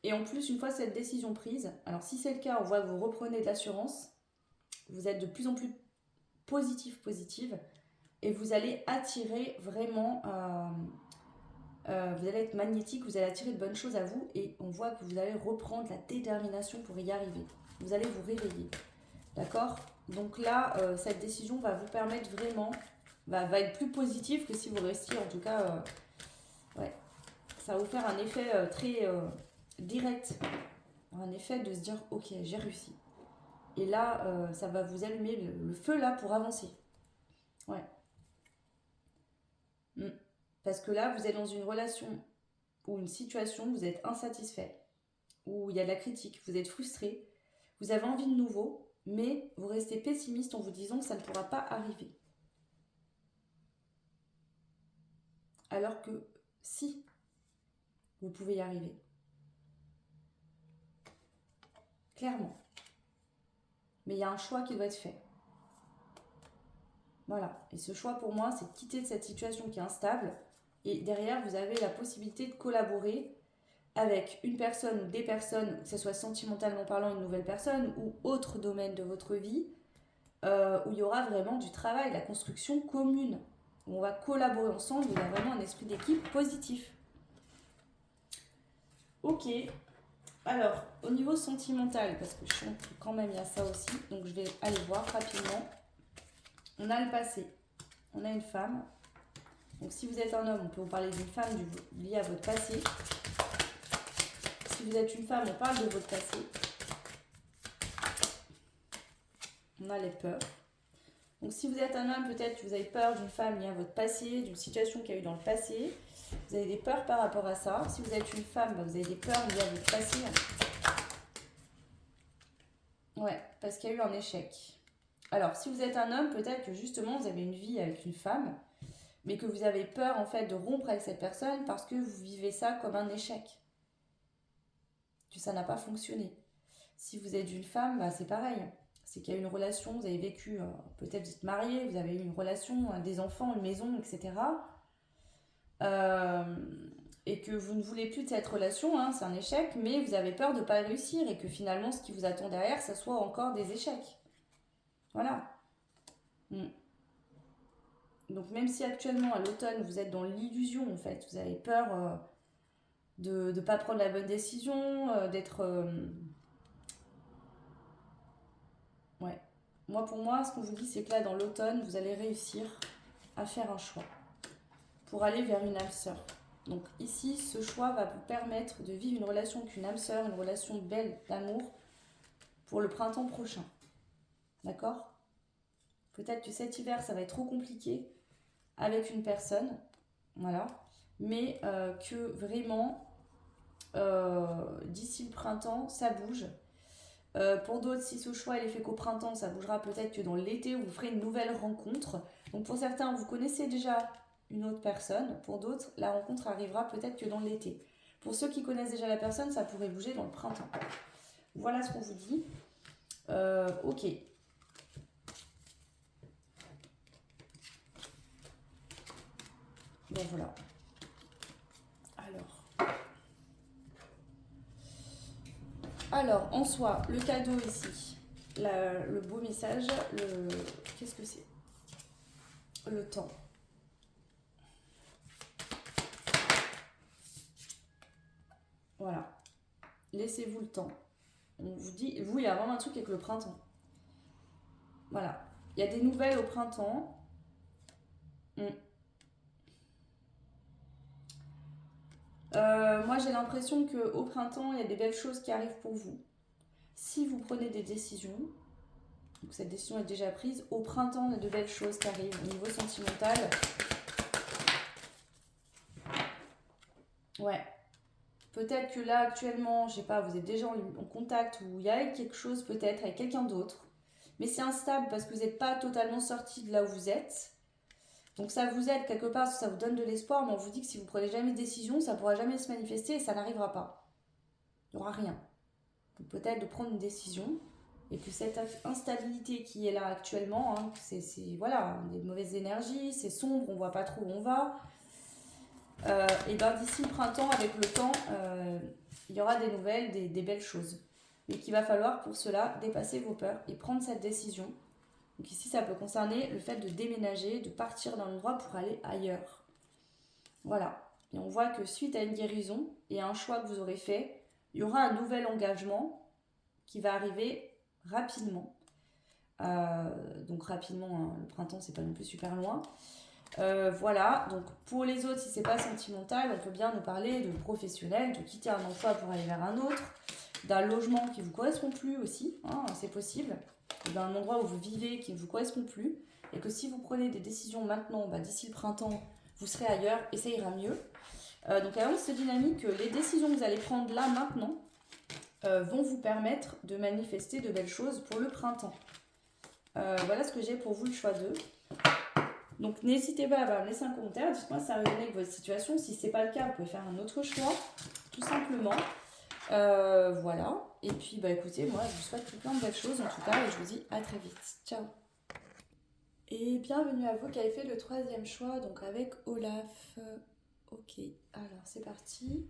Et en plus, une fois cette décision prise, alors si c'est le cas, on voit que vous reprenez de l'assurance, vous êtes de plus en plus positive, et vous allez attirer vraiment, vous allez être magnétique, vous allez attirer de bonnes choses à vous, et on voit que vous allez reprendre la détermination pour y arriver. Vous allez vous réveiller. D'accord? Donc là, cette décision va vous permettre vraiment, va être plus positive que si vous restiez, en tout cas, ouais. Ça va vous faire un effet très direct, un effet de se dire, ok, j'ai réussi. Et là, ça va vous allumer le feu là pour avancer. Ouais. Mm. Parce que là, vous êtes dans une relation ou une situation, vous êtes insatisfait, où il y a de la critique, vous êtes frustré, vous avez envie de nouveau, mais vous restez pessimiste en vous disant que ça ne pourra pas arriver. Alors que si, vous pouvez y arriver. Clairement. Mais il y a un choix qui doit être fait. Voilà. Et ce choix pour moi, c'est de quitter de cette situation qui est instable. Et derrière, vous avez la possibilité de collaborer avec une personne ou des personnes, que ce soit sentimentalement parlant une nouvelle personne ou autre domaine de votre vie, où il y aura vraiment du travail, de la construction commune. Où on va collaborer ensemble, il y a vraiment un esprit d'équipe positif. Ok. Alors, au niveau sentimental, parce que je sens que quand même il y a ça aussi, donc je vais aller voir rapidement. On a le passé, on a une femme. Donc si vous êtes un homme, on peut vous parler d'une femme liée à votre passé. Si vous êtes une femme, on parle de votre passé. On a les peurs. Donc si vous êtes un homme, peut-être que vous avez peur d'une femme liée à votre passé, d'une situation qu'il y a eu dans le passé. Vous avez des peurs par rapport à ça. Si vous êtes une femme, vous avez des peurs liées à votre passé. Ouais, parce qu'il y a eu un échec. Alors, si vous êtes un homme, peut-être que justement, vous avez une vie avec une femme, mais que vous avez peur, en fait, de rompre avec cette personne parce que vous vivez ça comme un échec. Que ça n'a pas fonctionné. Si vous êtes une femme, bah, c'est pareil. C'est qu'il y a eu une relation, vous avez vécu, peut-être vous êtes marié, vous avez eu une relation, des enfants, une maison, etc. Et que vous ne voulez plus de cette relation, hein, c'est un échec, mais vous avez peur de ne pas réussir et que finalement, ce qui vous attend derrière, ça soit encore des échecs. Voilà. Mm. Donc même si actuellement, à l'automne, vous êtes dans l'illusion, en fait, vous avez peur de ne pas prendre la bonne décision, d'être... Ouais. Moi, pour moi, ce qu'on vous dit, c'est que là, dans l'automne, vous allez réussir à faire un choix pour aller vers une âme sœur. Donc ici, ce choix va vous permettre de vivre une relation avec une âme sœur, une relation belle, d'amour, pour le printemps prochain. D'accord ? Peut-être que cet hiver, ça va être trop compliqué avec une personne, voilà. Mais que vraiment, d'ici le printemps, ça bouge. Pour d'autres, si ce choix est fait qu'au printemps, ça bougera peut-être que dans l'été, vous ferez une nouvelle rencontre. Donc pour certains, vous connaissez déjà une autre personne. Pour d'autres, la rencontre arrivera peut-être que dans l'été. Pour ceux qui connaissent déjà la personne, ça pourrait bouger dans le printemps. Voilà ce qu'on vous dit. Ok. Bon voilà. Alors, en soi, le cadeau ici, le beau message, qu'est-ce que c'est ? Le temps. Voilà. Laissez-vous le temps. On vous dit, vous, il y a vraiment un truc avec le printemps. Voilà. Il y a des nouvelles au printemps. Moi, j'ai l'impression qu'au printemps, il y a des belles choses qui arrivent pour vous. Si vous prenez des décisions, donc cette décision est déjà prise, au printemps, il y a de belles choses qui arrivent au niveau sentimental. Ouais. Peut-être que là, actuellement, je sais pas, vous êtes déjà en contact ou il y a quelque chose peut-être avec quelqu'un d'autre. Mais c'est instable parce que vous n'êtes pas totalement sorti de là où vous êtes. Donc ça vous aide quelque part, ça vous donne de l'espoir, mais on vous dit que si vous prenez jamais de décision, ça ne pourra jamais se manifester et ça n'arrivera pas. Il n'y aura rien. Donc peut-être de prendre une décision et que cette instabilité qui est là actuellement, hein, c'est voilà, des mauvaises énergies, c'est sombre, on voit pas trop où on va. Et bien d'ici le printemps, avec le temps, il y aura des nouvelles, des belles choses. Mais qu'il va falloir pour cela dépasser vos peurs et prendre cette décision. Donc ici, ça peut concerner le fait de déménager, de partir d'un endroit pour aller ailleurs. Voilà. Et on voit que suite à une guérison et à un choix que vous aurez fait, il y aura un nouvel engagement qui va arriver rapidement. Donc rapidement, hein, le printemps, c'est pas non plus super loin. Voilà, donc pour les autres, si c'est pas sentimental, on peut bien nous parler de professionnel, de quitter un emploi pour aller vers un autre, d'un logement qui vous correspond plus aussi, hein, c'est possible, d'un endroit où vous vivez qui ne vous correspond plus. et que si vous prenez des décisions maintenant, d'ici le printemps, vous serez ailleurs et ça ira mieux. Donc il y a vraiment cette dynamique que les décisions que vous allez prendre là, maintenant, vont vous permettre de manifester de belles choses pour le printemps. Voilà ce que j'ai pour vous, le choix 2. Donc n'hésitez pas à me laisser un commentaire, dites-moi si ça résonne avec votre situation. Si ce n'est pas le cas, vous pouvez faire un autre choix, tout simplement. Voilà. Et puis écoutez, moi je vous souhaite plein de belles choses en tout cas et je vous dis à très vite. Ciao. Et bienvenue à vous qui avez fait le 3e choix, donc avec Olaf. Ok, alors c'est parti.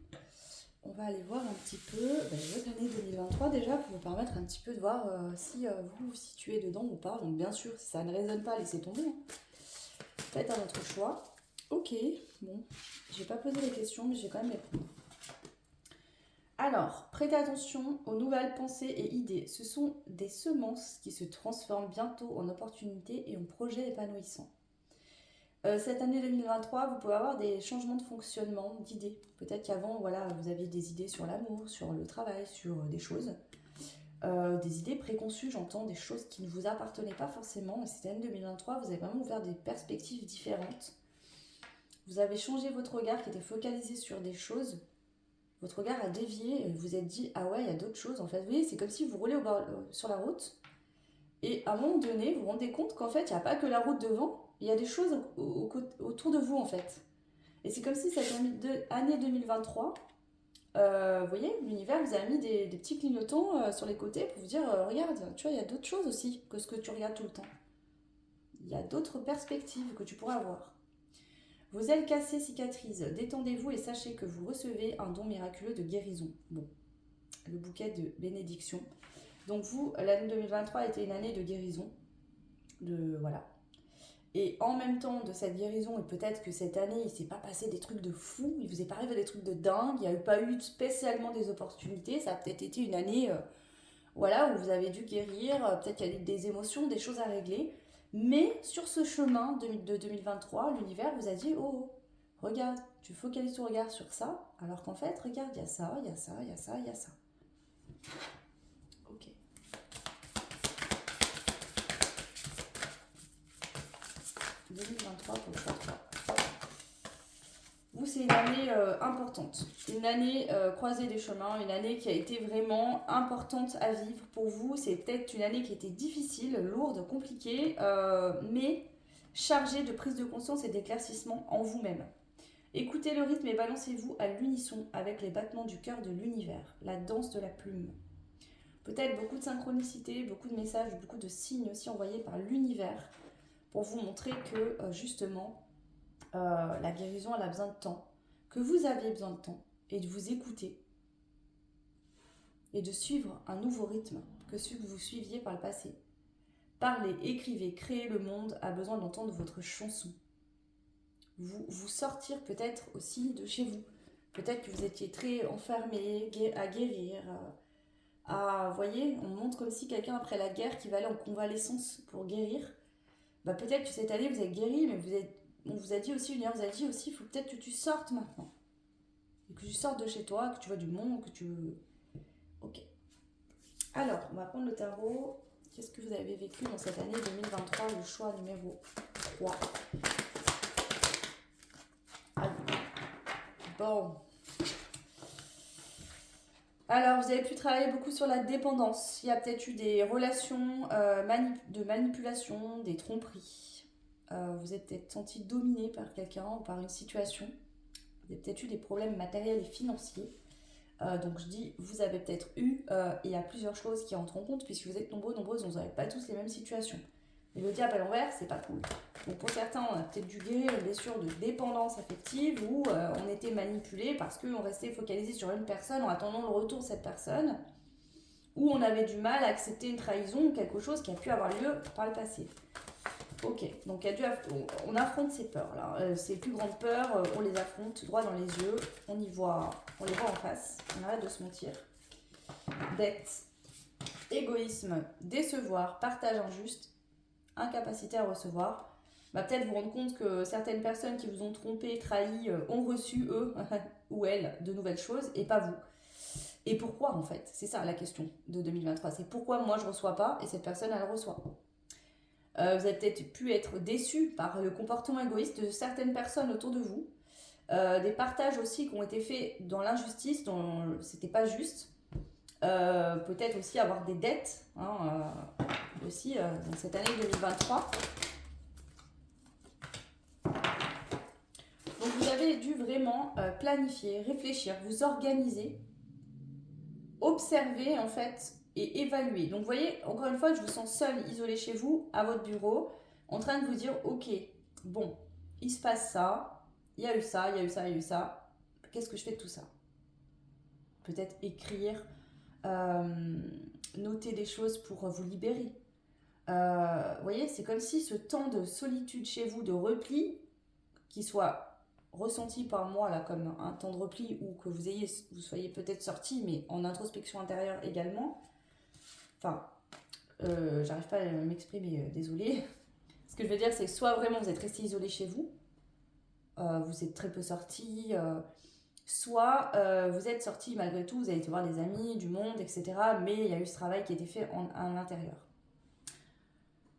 On va aller voir un petit peu votre année 2023 déjà pour vous permettre un petit peu de voir si vous vous situez dedans ou pas. Donc bien sûr, si ça ne résonne pas, laissez tomber. Hein. Faites un autre choix. Ok, bon, je vais pas poser les questions, mais je vais quand même les prendre. Alors, prêtez attention aux nouvelles pensées et idées. Ce sont des semences qui se transforment bientôt en opportunités et en projets épanouissants. Cette année 2023, vous pouvez avoir des changements de fonctionnement, d'idées. Peut-être qu'avant, voilà, vous aviez des idées sur l'amour, sur le travail, sur des choses. Des idées préconçues, j'entends, des choses qui ne vous appartenaient pas forcément. Et cette année 2023, vous avez vraiment ouvert des perspectives différentes. Vous avez changé votre regard qui était focalisé sur des choses. Votre regard a dévié et vous vous êtes dit, ah ouais, il y a d'autres choses. En fait, vous voyez, c'est comme si vous roulez sur la route. Et à un moment donné, vous vous rendez compte qu'en fait, il n'y a pas que la route devant. Il y a des choses autour de vous, en fait. Et c'est comme si cette année 2023, vous voyez, l'univers vous a mis des petits clignotants sur les côtés pour vous dire, regarde, tu vois, il y a d'autres choses aussi que ce que tu regardes tout le temps. Il y a d'autres perspectives que tu pourrais avoir. Vos ailes cassées cicatrisent. Détendez-vous et sachez que vous recevez un don miraculeux de guérison. Bon, le bouquet de bénédiction. Donc vous, l'année 2023 a été une année de guérison. Voilà. Et en même temps de cette guérison, et peut-être que cette année, il ne s'est pas passé des trucs de fou, il ne vous est pas arrivé des trucs de dingue, il n'y a pas eu spécialement des opportunités, ça a peut-être été une année où vous avez dû guérir, peut-être qu'il y a eu des émotions, des choses à régler. Mais sur ce chemin de 2023, l'univers vous a dit, oh, regarde, tu focalises ton regard sur ça, alors qu'en fait, regarde, il y a ça, il y a ça, il y a ça, il y a ça. Ok. 2023 pour le choix 3. Vous, c'est une année importante, une année croisée des chemins, une année qui a été vraiment importante à vivre pour vous. C'est peut-être une année qui a été difficile, lourde, compliquée, mais chargée de prise de conscience et d'éclaircissement en vous-même. Écoutez le rythme et balancez-vous à l'unisson avec les battements du cœur de l'univers, la danse de la plume. Peut-être beaucoup de synchronicité, beaucoup de messages, beaucoup de signes aussi envoyés par l'univers pour vous montrer que justement, la guérison, elle a besoin de temps, que vous avez besoin de temps, et de vous écouter, et de suivre un nouveau rythme que celui que vous suiviez par le passé. Parlez, écrivez, créez le monde a besoin d'entendre votre chanson. Vous sortir peut-être aussi de chez vous. Peut-être que vous étiez très enfermé, à guérir, vous voyez, on montre comme si quelqu'un après la guerre qui va aller en convalescence pour guérir. Peut-être que cette année vous êtes guéri, mais on vous a dit aussi, l'univers vous a dit aussi, il faut peut-être que tu sortes maintenant. Et que tu sortes de chez toi, que tu vois du monde, que tu... Ok. Alors, on va prendre le tarot. Qu'est-ce que vous avez vécu dans cette année 2023, le choix numéro 3. Allez. Bon. Alors, vous avez pu travailler beaucoup sur la dépendance. Il y a peut-être eu des relations de manipulation, des tromperies. Vous êtes peut-être senti dominé par quelqu'un ou par une situation. Vous avez peut-être eu des problèmes matériels et financiers. Donc je dis, vous avez peut-être eu, et il y a plusieurs choses qui entrent en compte, puisque vous êtes nombreuses, vous n'avez pas tous les mêmes situations. Et le diable à l'envers, c'est pas cool. Donc pour certains, on a peut-être dû guérir une blessure de dépendance affective, où on était manipulé parce qu'on restait focalisé sur une personne en attendant le retour de cette personne, ou on avait du mal à accepter une trahison ou quelque chose qui a pu avoir lieu par le passé. Ok, donc on affronte ces peurs là, ces plus grandes peurs, on les affronte droit dans les yeux, on les voit en face, on arrête de se mentir. Dette, égoïsme, décevoir, partage injuste, incapacité à recevoir. Peut-être vous rendre compte que certaines personnes qui vous ont trompé, trahi, ont reçu eux ou elles de nouvelles choses et pas vous. Et pourquoi en fait? C'est ça la question de 2023, c'est pourquoi moi je reçois pas et cette personne elle reçoit. Vous avez peut-être pu être déçu par le comportement égoïste de certaines personnes autour de vous. Des partages aussi qui ont été faits dans l'injustice, dont c'était pas juste. Peut-être aussi avoir des dettes, hein, aussi dans cette année 2023. Donc vous avez dû vraiment planifier, réfléchir, vous organiser, observer en fait et évaluer. Donc vous voyez, encore une fois, je vous sens seul, isolé chez vous, à votre bureau, en train de vous dire, ok, bon, il se passe ça, il y a eu ça, il y a eu ça, il y a eu ça. Qu'est-ce que je fais de tout ça? Peut-être écrire, noter des choses pour vous libérer. Vous voyez, c'est comme si ce temps de solitude chez vous, de repli, qui soit ressenti par moi là comme un temps de repli ou que vous soyez peut-être sorti, mais en introspection intérieure également. Enfin, j'arrive pas à m'exprimer, désolée. Ce que je veux dire, c'est que soit vraiment vous êtes resté isolé chez vous, vous êtes très peu sorti, soit vous êtes sorti malgré tout, vous avez été voir des amis, du monde, etc. Mais il y a eu ce travail qui a été fait à l'intérieur.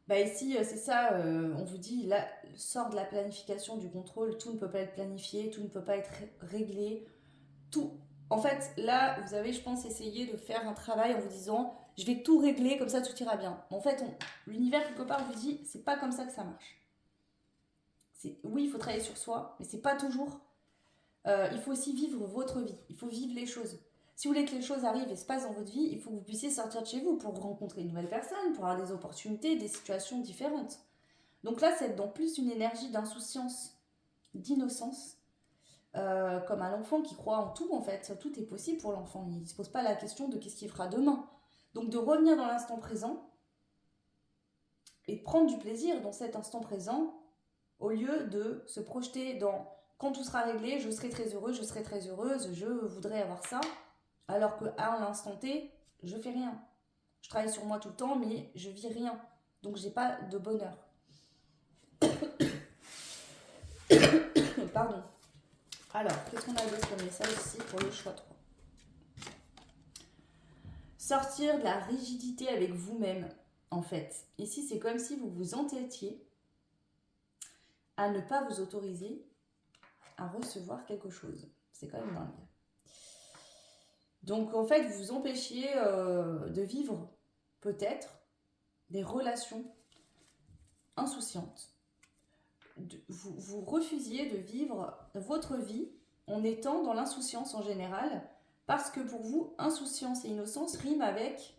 Bah ici, c'est ça, on vous dit, là, sort de la planification, du contrôle, tout ne peut pas être planifié, tout ne peut pas être réglé, tout. En fait, là, vous avez, je pense, essayé de faire un travail en vous disant, je vais tout régler, comme ça tout ira bien. En fait, l'univers, quelque part, vous dit, c'est pas comme ça que ça marche. Oui, il faut travailler sur soi, mais c'est pas toujours. Il faut aussi vivre votre vie, il faut vivre les choses. Si vous voulez que les choses arrivent et se passent dans votre vie, il faut que vous puissiez sortir de chez vous pour rencontrer une nouvelle personne, pour avoir des opportunités, des situations différentes. Donc là, c'est dans plus une énergie d'insouciance, d'innocence, comme un enfant qui croit en tout en fait. Tout est possible pour l'enfant. Il ne se pose pas la question de qu'est-ce qu'il fera demain. Donc de revenir dans l'instant présent et de prendre du plaisir dans cet instant présent au lieu de se projeter dans quand tout sera réglé, je serai très heureux, je serai très heureuse, je voudrais avoir ça, alors qu'à l'instant T, je fais rien. Je travaille sur moi tout le temps, mais je vis rien. Donc j'ai pas de bonheur. Pardon. Alors, qu'est-ce qu'on a d'autre comme message ici pour le choix 3? Sortir de la rigidité avec vous-même, en fait. Ici, c'est comme si vous vous entêtiez à ne pas vous autoriser à recevoir quelque chose. C'est quand même dingue. Donc, en fait, vous vous empêchiez de vivre, peut-être, des relations insouciantes. Vous refusiez de vivre votre vie en étant dans l'insouciance en général, parce que pour vous, insouciance et innocence riment avec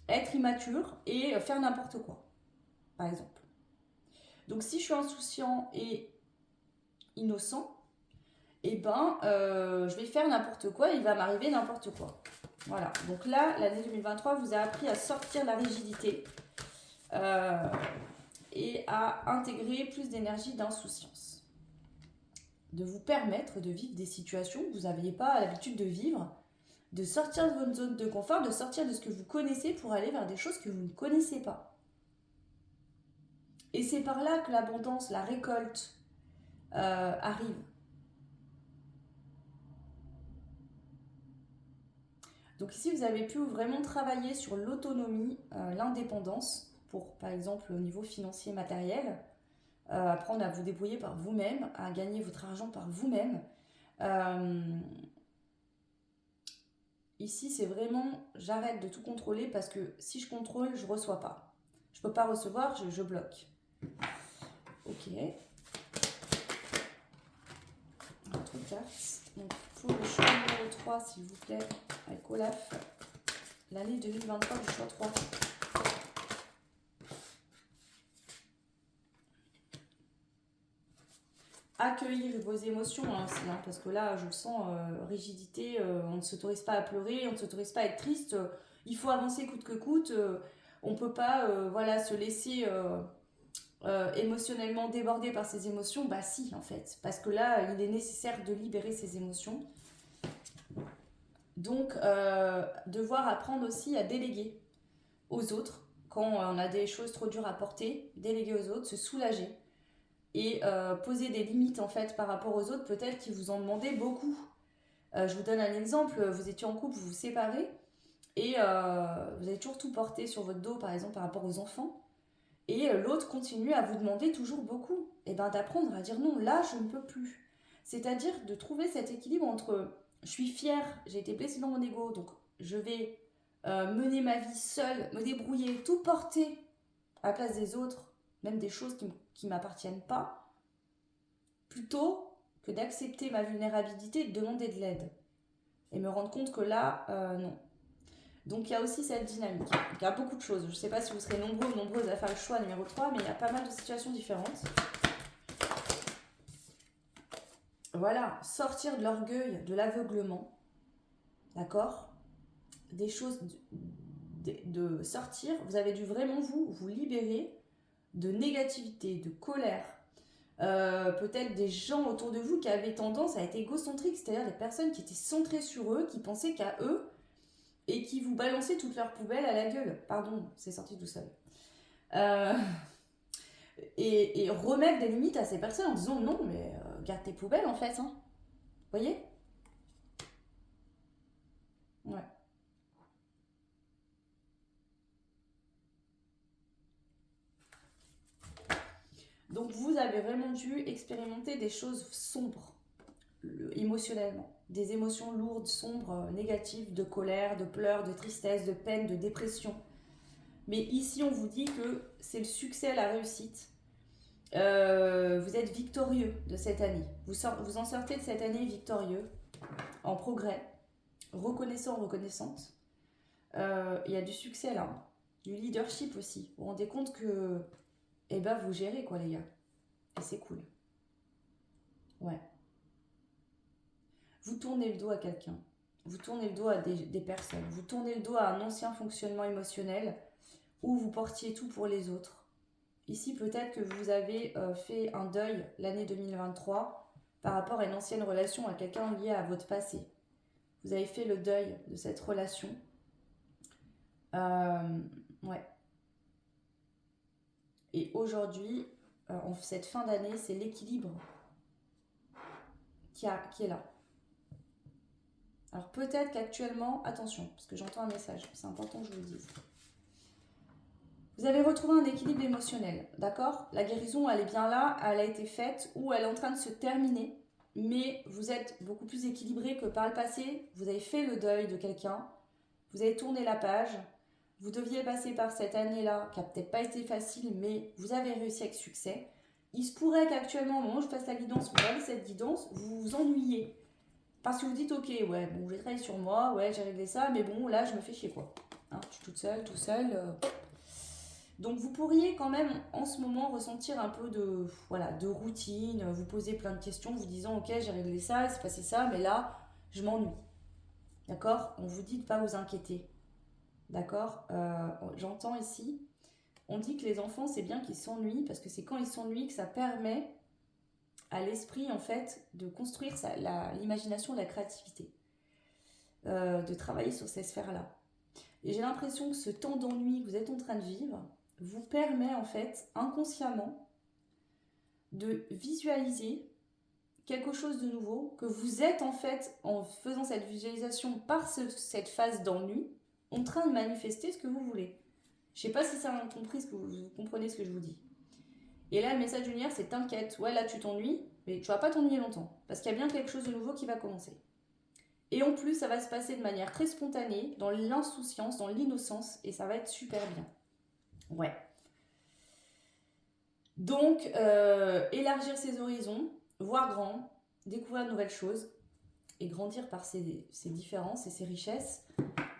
être immature et faire n'importe quoi, par exemple. Donc si je suis insouciant et innocent, eh ben, je vais faire n'importe quoi, il va m'arriver n'importe quoi. Voilà, donc là, l'année 2023 vous a appris à sortir de la rigidité et à intégrer plus d'énergie d'insouciance. De vous permettre de vivre des situations que vous n'aviez pas l'habitude de vivre, de sortir de votre zone de confort, de sortir de ce que vous connaissez pour aller vers des choses que vous ne connaissez pas. Et c'est par là que l'abondance, la récolte arrive. Donc ici, vous avez pu vraiment travailler sur l'autonomie, l'indépendance, pour par exemple au niveau financier matériel, apprendre à vous débrouiller par vous-même, à gagner votre argent par vous-même. Ici, c'est vraiment, j'arrête de tout contrôler parce que si je contrôle, je ne reçois pas. Je ne peux pas recevoir, je bloque. Ok. Autre carte. Donc, pour le choix numéro 3, s'il vous plaît, avec Olaf, l'année 2023 du choix 3. Accueillir vos émotions aussi, hein, parce que là, je le sens, rigidité, on ne s'autorise pas à pleurer, on ne s'autorise pas à être triste, il faut avancer coûte que coûte, on ne peut pas voilà, se laisser émotionnellement déborder par ses émotions. Bah si, en fait, parce que là, il est nécessaire de libérer ses émotions. Donc, devoir apprendre aussi à déléguer aux autres, quand on a des choses trop dures à porter, déléguer aux autres, se soulager. Et poser des limites en fait par rapport aux autres, peut-être qui vous en demandaient beaucoup. Je vous donne un exemple, vous étiez en couple, vous vous séparez et vous avez toujours tout porté sur votre dos par exemple par rapport aux enfants. Et l'autre continue à vous demander toujours beaucoup. Et bien d'apprendre à dire non, là je ne peux plus. C'est-à-dire de trouver cet équilibre entre je suis fière, j'ai été blessée dans mon ego, donc je vais mener ma vie seule, me débrouiller, tout porter à la place des autres, même des choses qui ne m'appartiennent pas, plutôt que d'accepter ma vulnérabilité et de demander de l'aide. Et me rendre compte que là, non. Donc il y a aussi cette dynamique. Il y a beaucoup de choses. Je ne sais pas si vous serez nombreux ou nombreuses à faire le choix numéro 3, mais il y a pas mal de situations différentes. Voilà, sortir de l'orgueil, de l'aveuglement. D'accord? Des choses de sortir. Vous avez dû vraiment vous libérer de négativité, de colère. Peut-être des gens autour de vous qui avaient tendance à être égocentriques, c'est-à-dire des personnes qui étaient centrées sur eux, qui pensaient qu'à eux, et qui vous balançaient toutes leurs poubelles à la gueule. Pardon, c'est sorti tout seul. Et remettre des limites à ces personnes en disant non, mais garde tes poubelles en fait. Hein. Vous voyez? Ouais. Donc vous avez vraiment dû expérimenter des choses sombres, émotionnellement. Des émotions lourdes, sombres, négatives, de colère, de pleurs, de tristesse, de peine, de dépression. Mais ici, on vous dit que c'est le succès, la réussite. Vous êtes victorieux de cette année. Vous en sortez de cette année victorieux, en progrès, reconnaissant, reconnaissante. Il y a du succès là, du leadership aussi. Vous vous rendez compte que, eh ben, vous gérez quoi les gars. Et c'est cool. Ouais. Vous tournez le dos à quelqu'un. Vous tournez le dos à des personnes. Vous tournez le dos à un ancien fonctionnement émotionnel où vous portiez tout pour les autres. Ici, peut-être que vous avez fait un deuil l'année 2023 par rapport à une ancienne relation, à quelqu'un lié à votre passé. Vous avez fait le deuil de cette relation. Ouais. Et aujourd'hui, en cette fin d'année, c'est l'équilibre qui est là. Alors peut-être qu'actuellement, attention, parce que j'entends un message, c'est important que je vous le dise. Vous avez retrouvé un équilibre émotionnel, d'accord? La guérison, elle est bien là, elle a été faite ou elle est en train de se terminer, mais vous êtes beaucoup plus équilibré que par le passé. Vous avez fait le deuil de quelqu'un, vous avez tourné la page, vous deviez passer par cette année-là, qui n'a peut-être pas été facile, mais vous avez réussi avec succès. Il se pourrait qu'actuellement, au moment où je fasse la guidance, vous avez cette guidance, vous vous ennuyez. Parce que vous dites, ok, ouais, bon, j'ai travaillé sur moi, ouais, j'ai réglé ça, mais bon, là, je me fais chier, quoi. Hein, je suis toute seule, tout seul. Donc, vous pourriez quand même, en ce moment, ressentir un peu de routine, vous poser plein de questions, vous disant, ok, j'ai réglé ça, il s'est passé ça, mais là, je m'ennuie. D'accord? On vous dit de ne pas vous inquiéter. D'accord? J'entends ici, on dit que les enfants, c'est bien qu'ils s'ennuient, parce que c'est quand ils s'ennuient que ça permet à l'esprit, en fait, de construire l'imagination et la créativité. De travailler sur ces sphères-là. Et j'ai l'impression que ce temps d'ennui que vous êtes en train de vivre vous permet, en fait, inconsciemment, de visualiser quelque chose de nouveau, que vous êtes, en fait, en faisant cette visualisation par cette phase d'ennui, en train de manifester ce que vous voulez. Je sais pas si ça a compris vous comprenez ce que je vous dis. Et là, le message d'univers, c'est t'inquiète, ouais, là tu t'ennuies, mais tu vas pas t'ennuyer longtemps, parce qu'il y a bien quelque chose de nouveau qui va commencer. Et en plus, ça va se passer de manière très spontanée, dans l'insouciance, dans l'innocence, et ça va être super bien. Ouais. Donc, élargir ses horizons, voir grand, découvrir de nouvelles choses, et grandir par ses différences et ses richesses.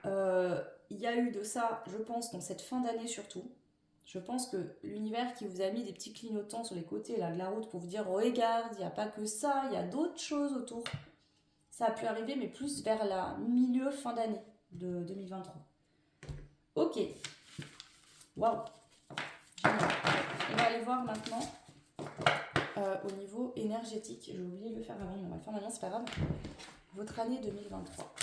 Il y a eu de ça, je pense, dans cette fin d'année surtout. Je pense que l'univers qui vous a mis des petits clignotants sur les côtés là, de la route pour vous dire, oh, regarde, il n'y a pas que ça, il y a d'autres choses autour. Ça a pu arriver, mais plus vers la milieu, fin d'année de 2023. Ok. Waouh. Génial. On va aller voir maintenant au niveau énergétique. J'ai oublié de le faire avant, mais on va le faire maintenant, c'est pas grave. Votre année 2023.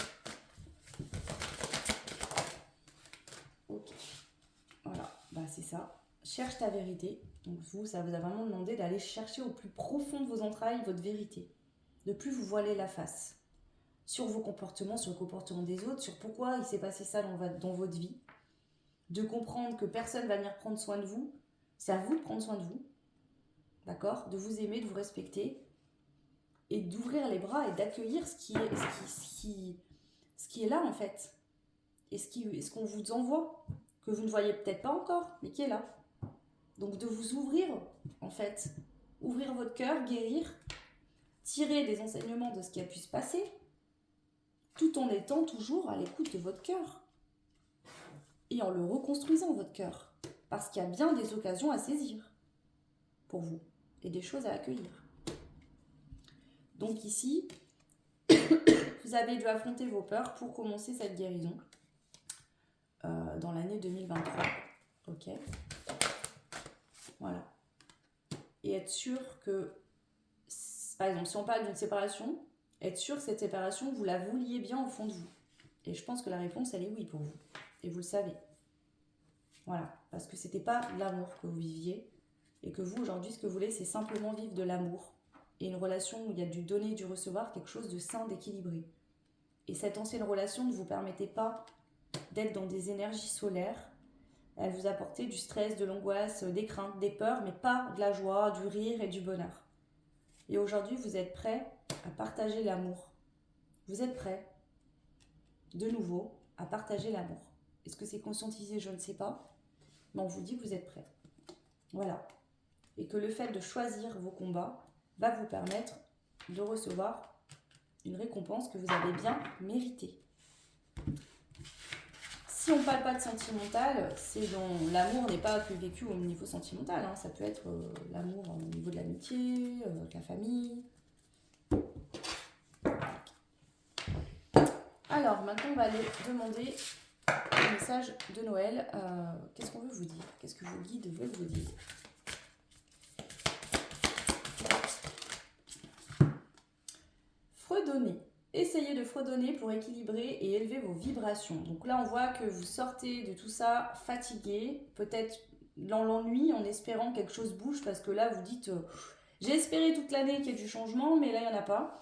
Ok. Voilà, bah c'est ça. Cherche ta vérité. Donc vous, ça vous a vraiment demandé d'aller chercher au plus profond de vos entrailles votre vérité. De plus vous voiler la face. Sur vos comportements, sur le comportement des autres, sur pourquoi il s'est passé ça dans votre vie. De comprendre que personne va venir prendre soin de vous C'est à vous de prendre soin de vous, d'accord? De vous aimer, de vous respecter et d'ouvrir les bras et d'accueillir ce qui est là en fait. Et ce qu'on vous envoie, que vous ne voyez peut-être pas encore, mais qui est là. Donc de vous ouvrir, en fait. Ouvrir votre cœur, guérir, tirer des enseignements de ce qui a pu se passer, tout en étant toujours à l'écoute de votre cœur. Et en le reconstruisant, votre cœur. Parce qu'il y a bien des occasions à saisir pour vous. Et des choses à accueillir. Donc ici, vous avez dû affronter vos peurs pour commencer cette guérison. Dans l'année 2023. Ok. Voilà. Et être sûr que, par exemple, si on parle d'une séparation, être sûr que cette séparation, vous la vouliez bien au fond de vous. Et je pense que la réponse, elle est oui pour vous. Et vous le savez. Voilà. Parce que c'était pas l'amour que vous viviez. Et que vous, aujourd'hui, ce que vous voulez, c'est simplement vivre de l'amour. Et une relation où il y a du donner et du recevoir, quelque chose de sain, d'équilibré. Et cette ancienne relation ne vous permettait pas d'être dans des énergies solaires. Elle vous apportait du stress, de l'angoisse, des craintes, des peurs, mais pas de la joie, du rire et du bonheur. Et aujourd'hui, vous êtes prêts à partager l'amour. Vous êtes prêts, de nouveau, à partager l'amour. Est-ce que c'est conscientisé? Je ne sais pas. Mais on vous dit que vous êtes prêts. Voilà. Et que le fait de choisir vos combats va vous permettre de recevoir une récompense que vous avez bien méritée. Si on ne parle pas de sentimental, c'est dont l'amour n'est pas que vécu au niveau sentimental. Ça peut être l'amour au niveau de l'amitié, de la famille. Alors, maintenant, on va aller demander le message de Noël. Qu'est-ce qu'on veut vous dire? Qu'est-ce que vos guides veulent vous dire? Fredonner. Essayez de fredonner pour équilibrer et élever vos vibrations. Donc là, on voit que vous sortez de tout ça fatigué, peut-être dans l'ennui, en espérant que quelque chose bouge, parce que là, vous dites j'ai espéré toute l'année qu'il y ait du changement, mais là, il n'y en a pas.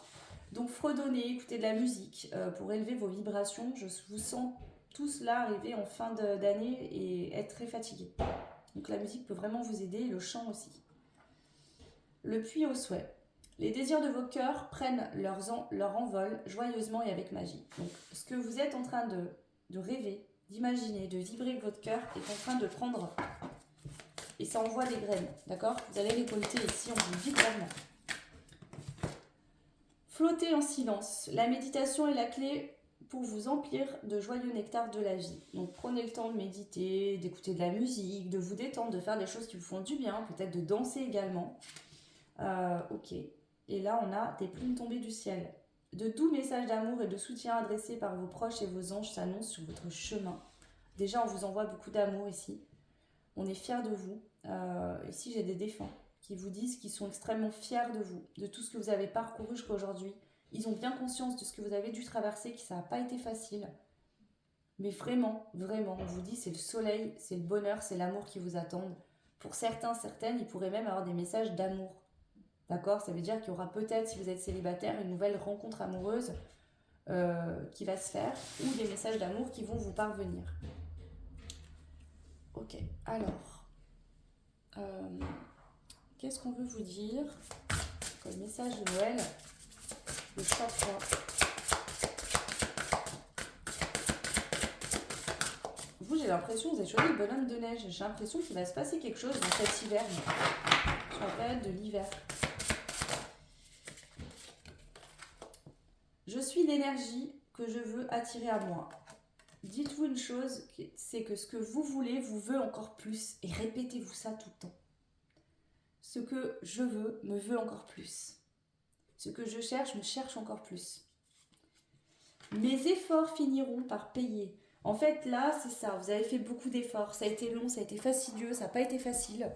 Donc fredonner, écouter de la musique pour élever vos vibrations. Je vous sens tous là arriver en fin d'année et être très fatigué. Donc la musique peut vraiment vous aider, le chant aussi. Le puits au souhait. Les désirs de vos cœurs prennent leur envol joyeusement et avec magie. Donc, ce que vous êtes en train de rêver, d'imaginer, de vibrer avec votre cœur est en train de prendre. Et ça envoie des graines, d'accord? Vous allez récolter ici, on vous le dit clairement. Flottez en silence. La méditation est la clé pour vous emplir de joyeux nectar de la vie. Donc, prenez le temps de méditer, d'écouter de la musique, de vous détendre, de faire des choses qui vous font du bien, peut-être de danser également. Ok. Et là, on a des plumes tombées du ciel. De doux messages d'amour et de soutien adressés par vos proches et vos anges s'annoncent sur votre chemin. Déjà, on vous envoie beaucoup d'amour ici. On est fiers de vous. Ici, j'ai des défunts qui vous disent qu'ils sont extrêmement fiers de vous, de tout ce que vous avez parcouru jusqu'à aujourd'hui. Ils ont bien conscience de ce que vous avez dû traverser, que ça n'a pas été facile. Mais vraiment, vraiment, on vous dit, c'est le soleil, c'est le bonheur, c'est l'amour qui vous attendent. Pour certains, certaines, ils pourraient même avoir des messages d'amour. D'accord? Ça veut dire qu'il y aura peut-être, si vous êtes célibataire, une nouvelle rencontre amoureuse qui va se faire ou des messages d'amour qui vont vous parvenir. Ok, alors, qu'est-ce qu'on veut vous dire comme message de Noël? Le chakra. Vous, j'ai l'impression que vous avez choisi le bonhomme de neige. J'ai l'impression qu'il va se passer quelque chose dans cet hiver, sur la période de l'hiver. Je suis l'énergie que je veux attirer à moi. Dites-vous une chose, c'est que ce que vous voulez vous veut encore plus. Et répétez-vous ça tout le temps. Ce que je veux me veut encore plus. Ce que je cherche me cherche encore plus. Mes efforts finiront par payer. En fait, là, c'est ça. Vous avez fait beaucoup d'efforts. Ça a été long, ça a été fastidieux, ça n'a pas été facile.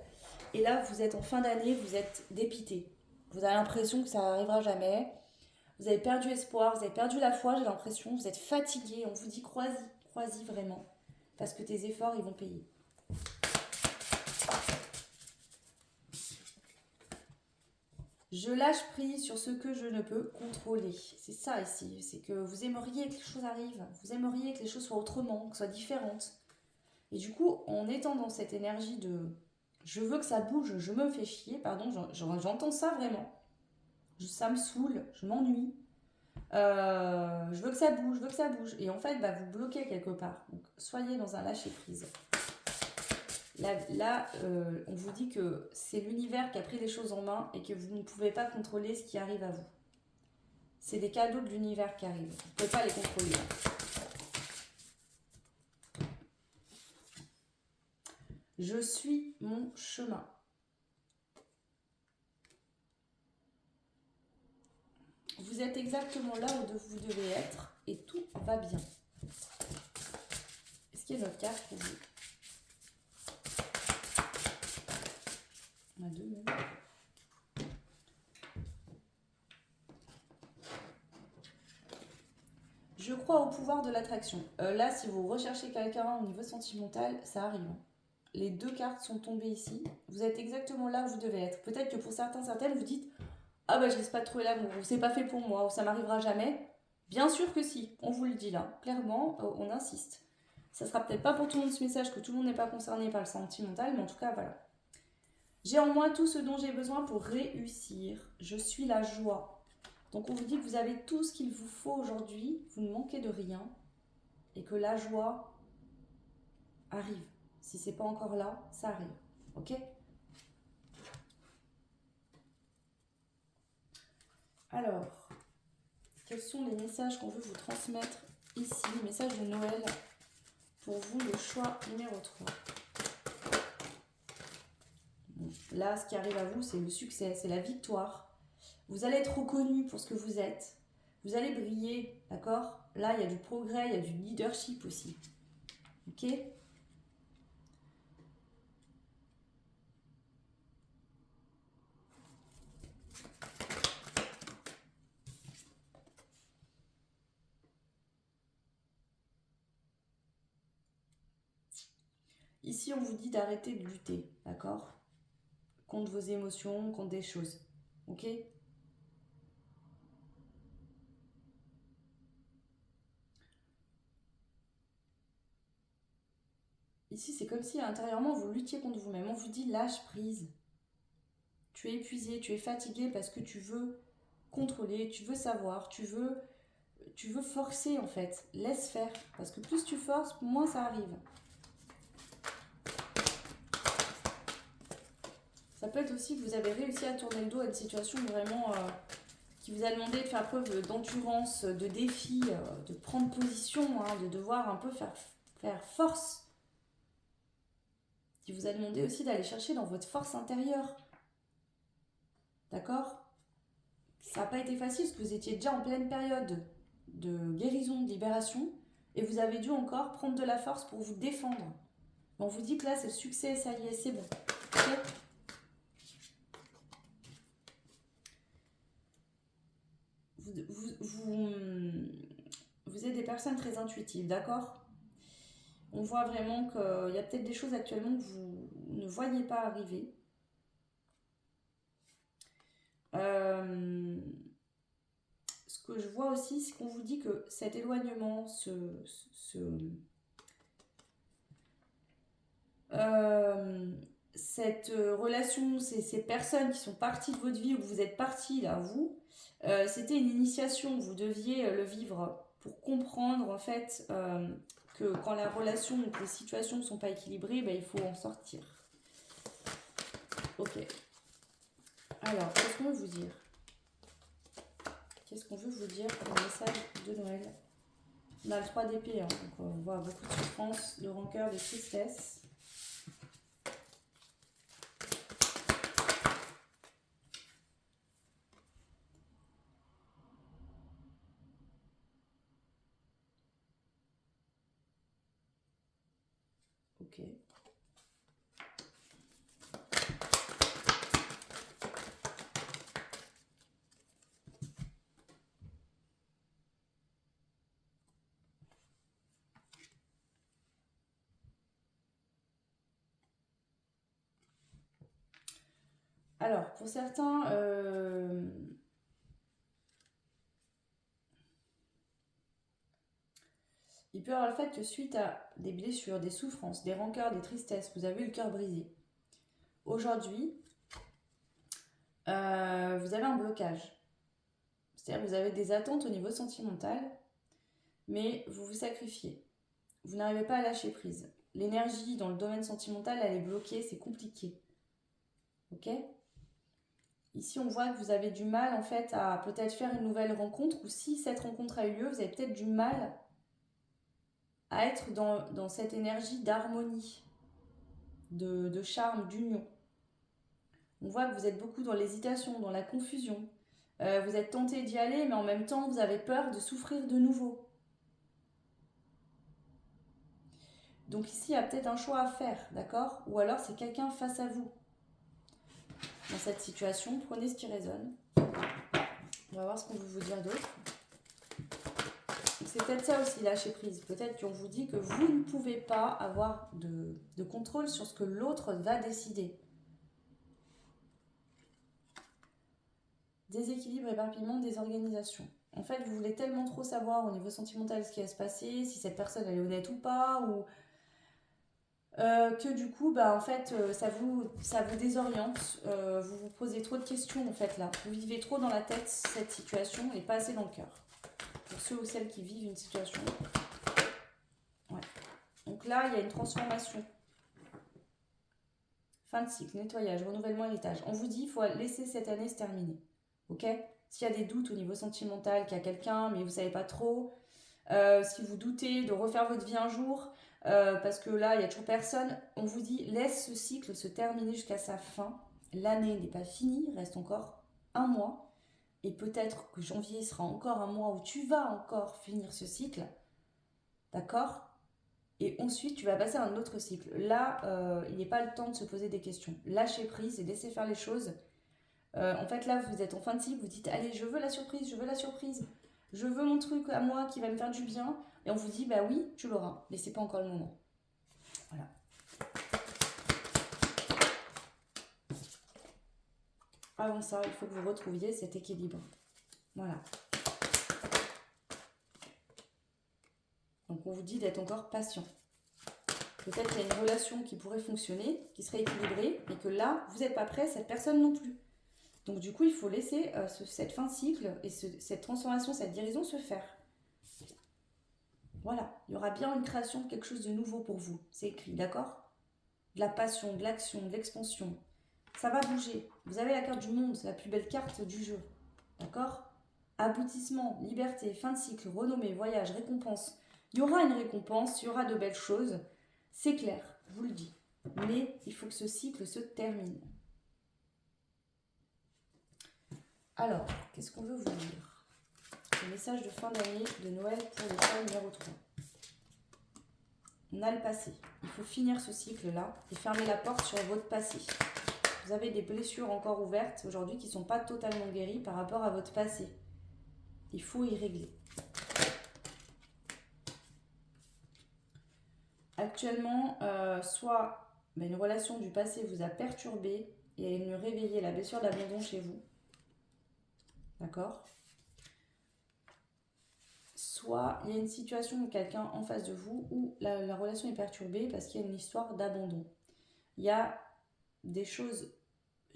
Et là, vous êtes en fin d'année, vous êtes dépité. Vous avez l'impression que ça n'arrivera jamais. Vous avez perdu espoir, vous avez perdu la foi, j'ai l'impression. Vous êtes fatigué. On vous dit crois-y vraiment. Parce que tes efforts, ils vont payer. Je lâche prise sur ce que je ne peux contrôler. C'est ça ici. C'est que vous aimeriez que les choses arrivent. Vous aimeriez que les choses soient autrement, que soient différentes. Et du coup, en étant dans cette énergie de Je veux que ça bouge, je me fais chier, pardon, j'entends ça vraiment. Ça me saoule, je m'ennuie. Je veux que ça bouge, je veux que ça bouge. Et en fait, bah, vous bloquez quelque part. Donc, soyez dans un lâcher-prise. Là, on vous dit que c'est l'univers qui a pris les choses en main et que vous ne pouvez pas contrôler ce qui arrive à vous. C'est des cadeaux de l'univers qui arrivent. Vous ne pouvez pas les contrôler. Je suis mon chemin. Vous êtes exactement là où vous devez être et tout va bien. Est-ce qu'il y a notre carte pour vous? On a deux même. Je crois au pouvoir de l'attraction. Là, si vous recherchez quelqu'un au niveau sentimental, ça arrive. Les deux cartes sont tombées ici. Vous êtes exactement là où vous devez être. Peut-être que pour certains, certaines, vous dites « Ah bah je risque pas de trouver l'amour, ou c'est pas fait pour moi, ou ça m'arrivera jamais ». Bien sûr que si, on vous le dit là. Clairement, on insiste. Ça sera peut-être pas pour tout le monde ce message, que tout le monde n'est pas concerné par le sentimental, mais en tout cas, voilà. J'ai en moi tout ce dont j'ai besoin pour réussir. Je suis la joie. Donc on vous dit que vous avez tout ce qu'il vous faut aujourd'hui, vous ne manquez de rien, et que la joie arrive. Si c'est pas encore là, ça arrive. Ok? Alors, quels sont les messages qu'on veut vous transmettre ici? Les messages de Noël pour vous, le choix numéro 3. Bon, là, ce qui arrive à vous, c'est le succès, c'est la victoire. Vous allez être reconnu pour ce que vous êtes. Vous allez briller, d'accord? Là, il y a du progrès, il y a du leadership aussi. Ok? Ici, on vous dit d'arrêter de lutter, d'accord? Contre vos émotions, contre des choses. Ok? Ici, c'est comme si intérieurement, vous luttiez contre vous-même. On vous dit lâche prise. Tu es épuisé, tu es fatigué parce que tu veux contrôler, tu veux savoir, tu veux forcer en fait. Laisse faire. Parce que plus tu forces, moins ça arrive. Ça peut être aussi que vous avez réussi à tourner le dos à une situation vraiment qui vous a demandé de faire preuve d'endurance, de défi, de prendre position, hein, de devoir un peu faire force. Qui vous a demandé aussi d'aller chercher dans votre force intérieure. D'accord? Ça n'a pas été facile parce que vous étiez déjà en pleine période de guérison, de libération, et vous avez dû encore prendre de la force pour vous défendre. On vous dit que là, c'est le succès, ça y est, c'est bon. Okay? Vous êtes des personnes très intuitives, d'accord? On voit vraiment qu'il y a peut-être des choses actuellement que vous ne voyez pas arriver. Ce que je vois aussi, c'est qu'on vous dit que cet éloignement, cette relation, ces personnes qui sont parties de votre vie ou que vous êtes partis là, vous, c'était une initiation, vous deviez le vivre pour comprendre en fait que quand la relation ou que les situations ne sont pas équilibrées, ben, il faut en sortir. Ok. Alors, qu'est-ce qu'on veut vous dire? Qu'est-ce qu'on veut vous dire pour le message de Noël? On a le 3 d'épée, hein, donc on voit beaucoup de souffrance, de rancœur, de tristesse. Ok. Alors, pour certains, il peut y avoir le fait que suite à des blessures, des souffrances, des rancœurs, des tristesses, vous avez eu le cœur brisé. aujourd'hui, vous avez un blocage. C'est-à-dire que vous avez des attentes au niveau sentimental, mais vous vous sacrifiez. Vous n'arrivez pas à lâcher prise. L'énergie dans le domaine sentimental, elle est bloquée, c'est compliqué. Ok ? Ici, on voit que vous avez du mal en fait à peut-être faire une nouvelle rencontre, ou si cette rencontre a eu lieu, vous avez peut-être du mal à être dans cette énergie d'harmonie, de charme, d'union. On voit que vous êtes beaucoup dans l'hésitation, dans la confusion. Vous êtes tenté d'y aller, mais en même temps, vous avez peur de souffrir de nouveau. Donc ici, il y a peut-être un choix à faire, d'accord ? Ou alors, c'est quelqu'un face à vous. Dans cette situation, prenez ce qui résonne. On va voir ce qu'on veut vous dire d'autre. C'est peut-être ça aussi, lâcher prise. Peut-être qu'on vous dit que vous ne pouvez pas avoir de contrôle sur ce que l'autre va décider. Déséquilibre, éparpillement, désorganisation. En fait, vous voulez tellement trop savoir au niveau sentimental ce qui va se passer, si cette personne elle est honnête ou pas, ou que du coup, en fait, ça vous désoriente. Vous vous posez trop de questions en fait là. Vous vivez trop dans la tête cette situation et pas assez dans le cœur. Pour ceux ou celles qui vivent une situation. Ouais. Donc là, il y a une transformation. Fin de cycle, nettoyage, renouvellement, héritage. On vous dit, il faut laisser cette année se terminer. Ok ? S'il y a des doutes au niveau sentimental, qu'il y a quelqu'un, mais vous ne savez pas trop, si vous doutez de refaire votre vie un jour, parce que là, il n'y a toujours personne, on vous dit, laisse ce cycle se terminer jusqu'à sa fin. L'année n'est pas finie, il reste encore un mois. Et peut-être que janvier sera encore un mois où tu vas encore finir ce cycle. D'accord ? Et ensuite, tu vas passer à un autre cycle. Là, il n'est pas le temps de se poser des questions. Lâcher prise et laisser faire les choses. En fait, là, vous êtes en fin de cycle, vous dites, allez, je veux la surprise, je veux la surprise. Je veux mon truc à moi qui va me faire du bien. Et on vous dit, bah oui, tu l'auras. Mais c'est pas encore le moment. Voilà. Avant ça, il faut que vous retrouviez cet équilibre. Voilà. Donc on vous dit d'être encore patient. Peut-être qu'il y a une relation qui pourrait fonctionner, qui serait équilibrée, et que là, vous n'êtes pas prêt, cette personne non plus. Donc du coup, il faut laisser cette fin de cycle et cette transformation, cette guérison se faire. Voilà, il y aura bien une création de quelque chose de nouveau pour vous. C'est écrit, d'accord ? De la passion, de l'action, de l'expansion. Ça va bouger. Vous avez la carte du monde, c'est la plus belle carte du jeu. D'accord ? Aboutissement, liberté, fin de cycle, renommée, voyage, récompense. Il y aura une récompense, il y aura de belles choses. C'est clair, je vous le dis. Mais il faut que ce cycle se termine. Alors, qu'est-ce qu'on veut vous dire ? Le message de fin d'année de Noël pour le cas numéro 3. On a le passé. Il faut finir ce cycle-là et fermer la porte sur votre passé. Vous avez des blessures encore ouvertes aujourd'hui qui ne sont pas totalement guéries par rapport à votre passé. Il faut y régler. Actuellement, soit une relation du passé vous a perturbé et elle a réveillé la blessure d'abandon chez vous. D'accord ? Soit il y a une situation où quelqu'un en face de vous où la relation est perturbée parce qu'il y a une histoire d'abandon. Il y a des choses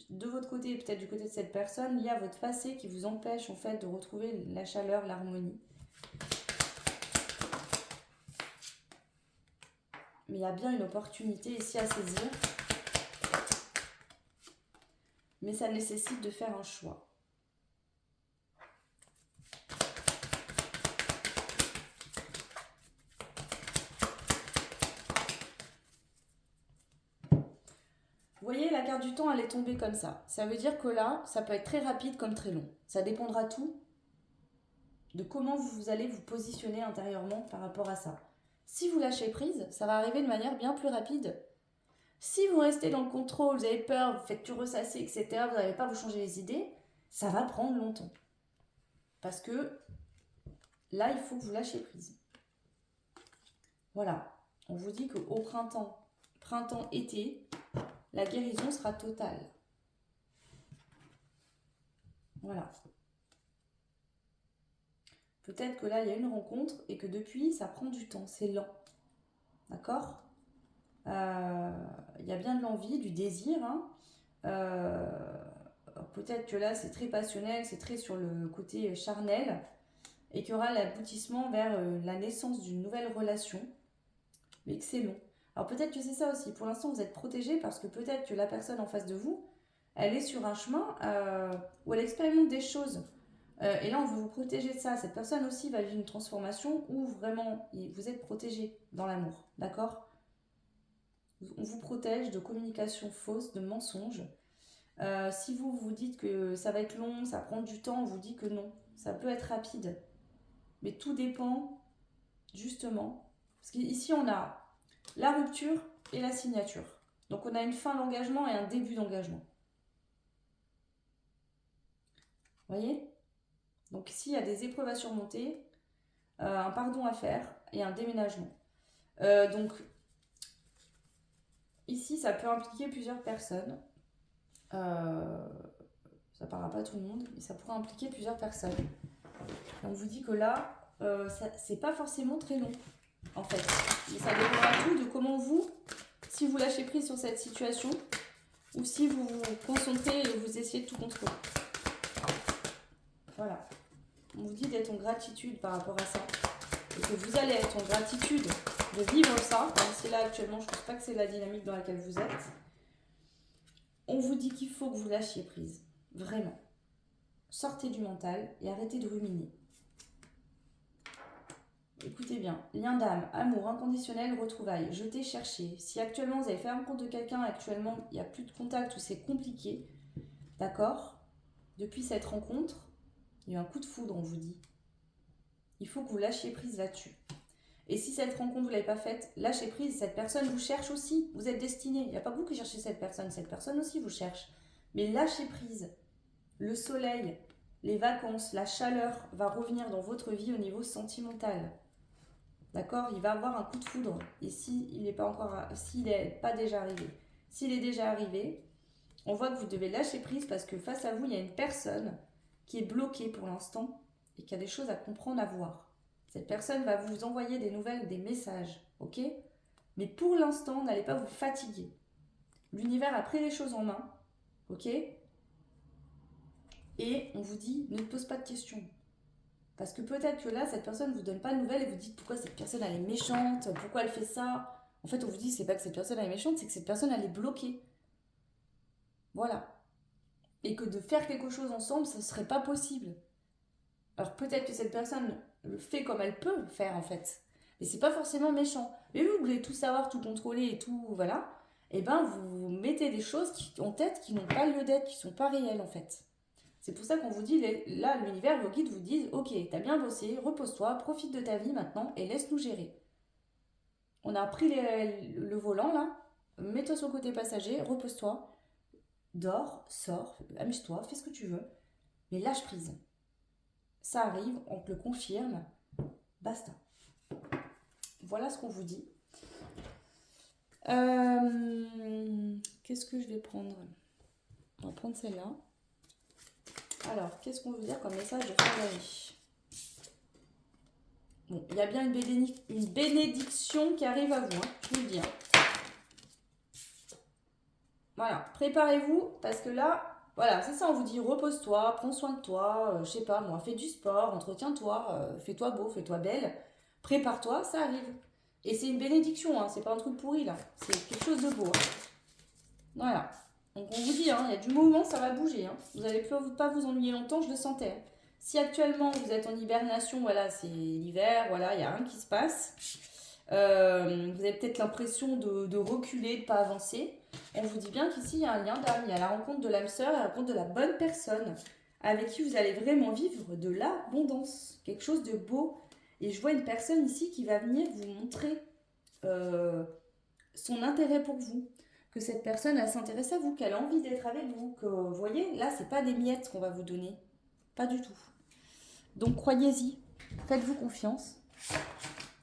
de votre côté et peut-être du côté de cette personne, il y a votre passé qui vous empêche en fait de retrouver la chaleur, l'harmonie. Mais il y a bien une opportunité ici à saisir. Mais ça nécessite de faire un choix. Vous voyez, la carte du temps, elle est tombée comme ça. Ça veut dire que là, ça peut être très rapide comme très long. Ça dépendra tout de comment vous allez vous positionner intérieurement par rapport à ça. Si vous lâchez prise, ça va arriver de manière bien plus rapide. Si vous restez dans le contrôle, vous avez peur, vous faites que ressasser, etc., vous n'arrivez pas à vous changer les idées, ça va prendre longtemps. Parce que là, il faut que vous lâchiez prise. Voilà. On vous dit qu'au printemps-été, la guérison sera totale. Voilà. Peut-être que là, il y a une rencontre et que depuis, ça prend du temps. C'est lent. D'accord ? Il y a bien de l'envie, du désir. Hein. Peut-être que là, c'est très passionnel, c'est très sur le côté charnel, et qu'il y aura l'aboutissement vers la naissance d'une nouvelle relation, mais que c'est long. Alors peut-être que c'est ça aussi. Pour l'instant, vous êtes protégé parce que peut-être que la personne en face de vous, elle est sur un chemin où elle expérimente des choses. Et là, on veut vous protéger de ça. Cette personne aussi va vivre une transformation où vraiment vous êtes protégé dans l'amour. D'accord? On vous protège de communication fausse, de mensonges. Si vous vous dites que ça va être long, ça prend du temps, on vous dit que non. Ça peut être rapide. Mais tout dépend, justement. Parce qu'ici, on a la rupture et la signature. Donc, on a une fin d'engagement et un début d'engagement. Vous voyez? Donc, ici, il y a des épreuves à surmonter, un pardon à faire et un déménagement. Donc, ici, ça peut impliquer plusieurs personnes. Ça ne parlera pas à tout le monde, mais ça pourrait impliquer plusieurs personnes. Et on vous dit que là, c'est pas forcément très long, en fait. Mais ça dépendra tout de comment vous, si vous lâchez prise sur cette situation, ou si vous vous concentrez et vous essayez de tout contrôler. Voilà. On vous dit d'être en gratitude par rapport à ça. Et que vous allez être en gratitude de vivre ça, même si là actuellement je ne pense pas que c'est la dynamique dans laquelle vous êtes. On vous dit qu'il faut que vous lâchiez prise. Vraiment. Sortez du mental et arrêtez de ruminer. Écoutez bien, lien d'âme, amour inconditionnel, retrouvailles, jetez, cherchez. Si actuellement vous avez fait un compte de quelqu'un, actuellement il n'y a plus de contact ou c'est compliqué, d'accord? Depuis cette rencontre, il y a eu un coup de foudre, on vous dit. Il faut que vous lâchiez prise là-dessus. Et si cette rencontre vous ne l'avez pas faite, lâchez prise, cette personne vous cherche aussi, vous êtes destiné. Il n'y a pas vous qui cherchez cette personne aussi vous cherche. Mais lâchez prise. Le soleil, les vacances, la chaleur va revenir dans votre vie au niveau sentimental. D'accord? Il va avoir un coup de foudre. Et s'il n'est pas déjà arrivé. S'il est déjà arrivé, on voit que vous devez lâcher prise parce que face à vous, il y a une personne qui est bloquée pour l'instant et qui a des choses à comprendre, à voir. Cette personne va vous envoyer des nouvelles, des messages, ok? Mais pour l'instant, n'allez pas vous fatiguer. L'univers a pris les choses en main, ok? Et on vous dit, ne pose pas de questions. Parce que peut-être que là, cette personne ne vous donne pas de nouvelles et vous dites pourquoi cette personne elle est méchante, pourquoi elle fait ça. En fait, on vous dit c'est pas que cette personne elle est méchante, c'est que cette personne elle est bloquée. Voilà. Et que de faire quelque chose ensemble, ça ne serait pas possible. Alors peut-être que cette personne le fait comme elle peut le faire en fait. Et c'est pas forcément méchant. Mais vous voulez tout savoir, tout contrôler et tout, voilà. Et ben vous mettez des choses en tête qui n'ont pas lieu d'être, qui sont pas réelles en fait. C'est pour ça qu'on vous dit, là l'univers, vos guides vous disent, ok, t'as bien bossé, repose-toi, profite de ta vie maintenant et laisse-nous gérer. On a pris le volant là, mets-toi sur le côté passager, repose-toi, dors, sors, amuse-toi, fais ce que tu veux, mais lâche prise. Ça arrive, on te le confirme, basta. Voilà ce qu'on vous dit. Qu'est-ce que je vais prendre? On va prendre celle-là. Alors, qu'est-ce qu'on veut dire comme message de fin d'année? Bon, il y a bien une bénédiction qui arrive à vous, hein, je vous le dis. Hein. Voilà, préparez-vous, parce que là, voilà, c'est ça, on vous dit repose-toi, prends soin de toi, je sais pas moi, fais du sport, entretiens-toi, fais-toi beau, fais-toi belle, prépare-toi, ça arrive. Et c'est une bénédiction, hein, c'est pas un truc pourri là, c'est quelque chose de beau. Hein. Voilà, donc on vous dit, hein, il y a du mouvement, ça va bouger. Hein. Vous n'allez pas vous ennuyer longtemps, je le sentais. Hein. Si actuellement vous êtes en hibernation, voilà, c'est l'hiver, voilà, il n'y a rien qui se passe. Vous avez peut-être l'impression de reculer, de ne pas avancer. On vous dit bien qu'ici, il y a un lien d'âme, il y a la rencontre de l'âme sœur, la rencontre de la bonne personne avec qui vous allez vraiment vivre de l'abondance, quelque chose de beau. Et je vois une personne ici qui va venir vous montrer son intérêt pour vous. Que cette personne, elle s'intéresse à vous, qu'elle a envie d'être avec vous. Que, vous voyez, là, c'est pas des miettes qu'on va vous donner. Pas du tout. Donc, croyez-y. Faites-vous confiance.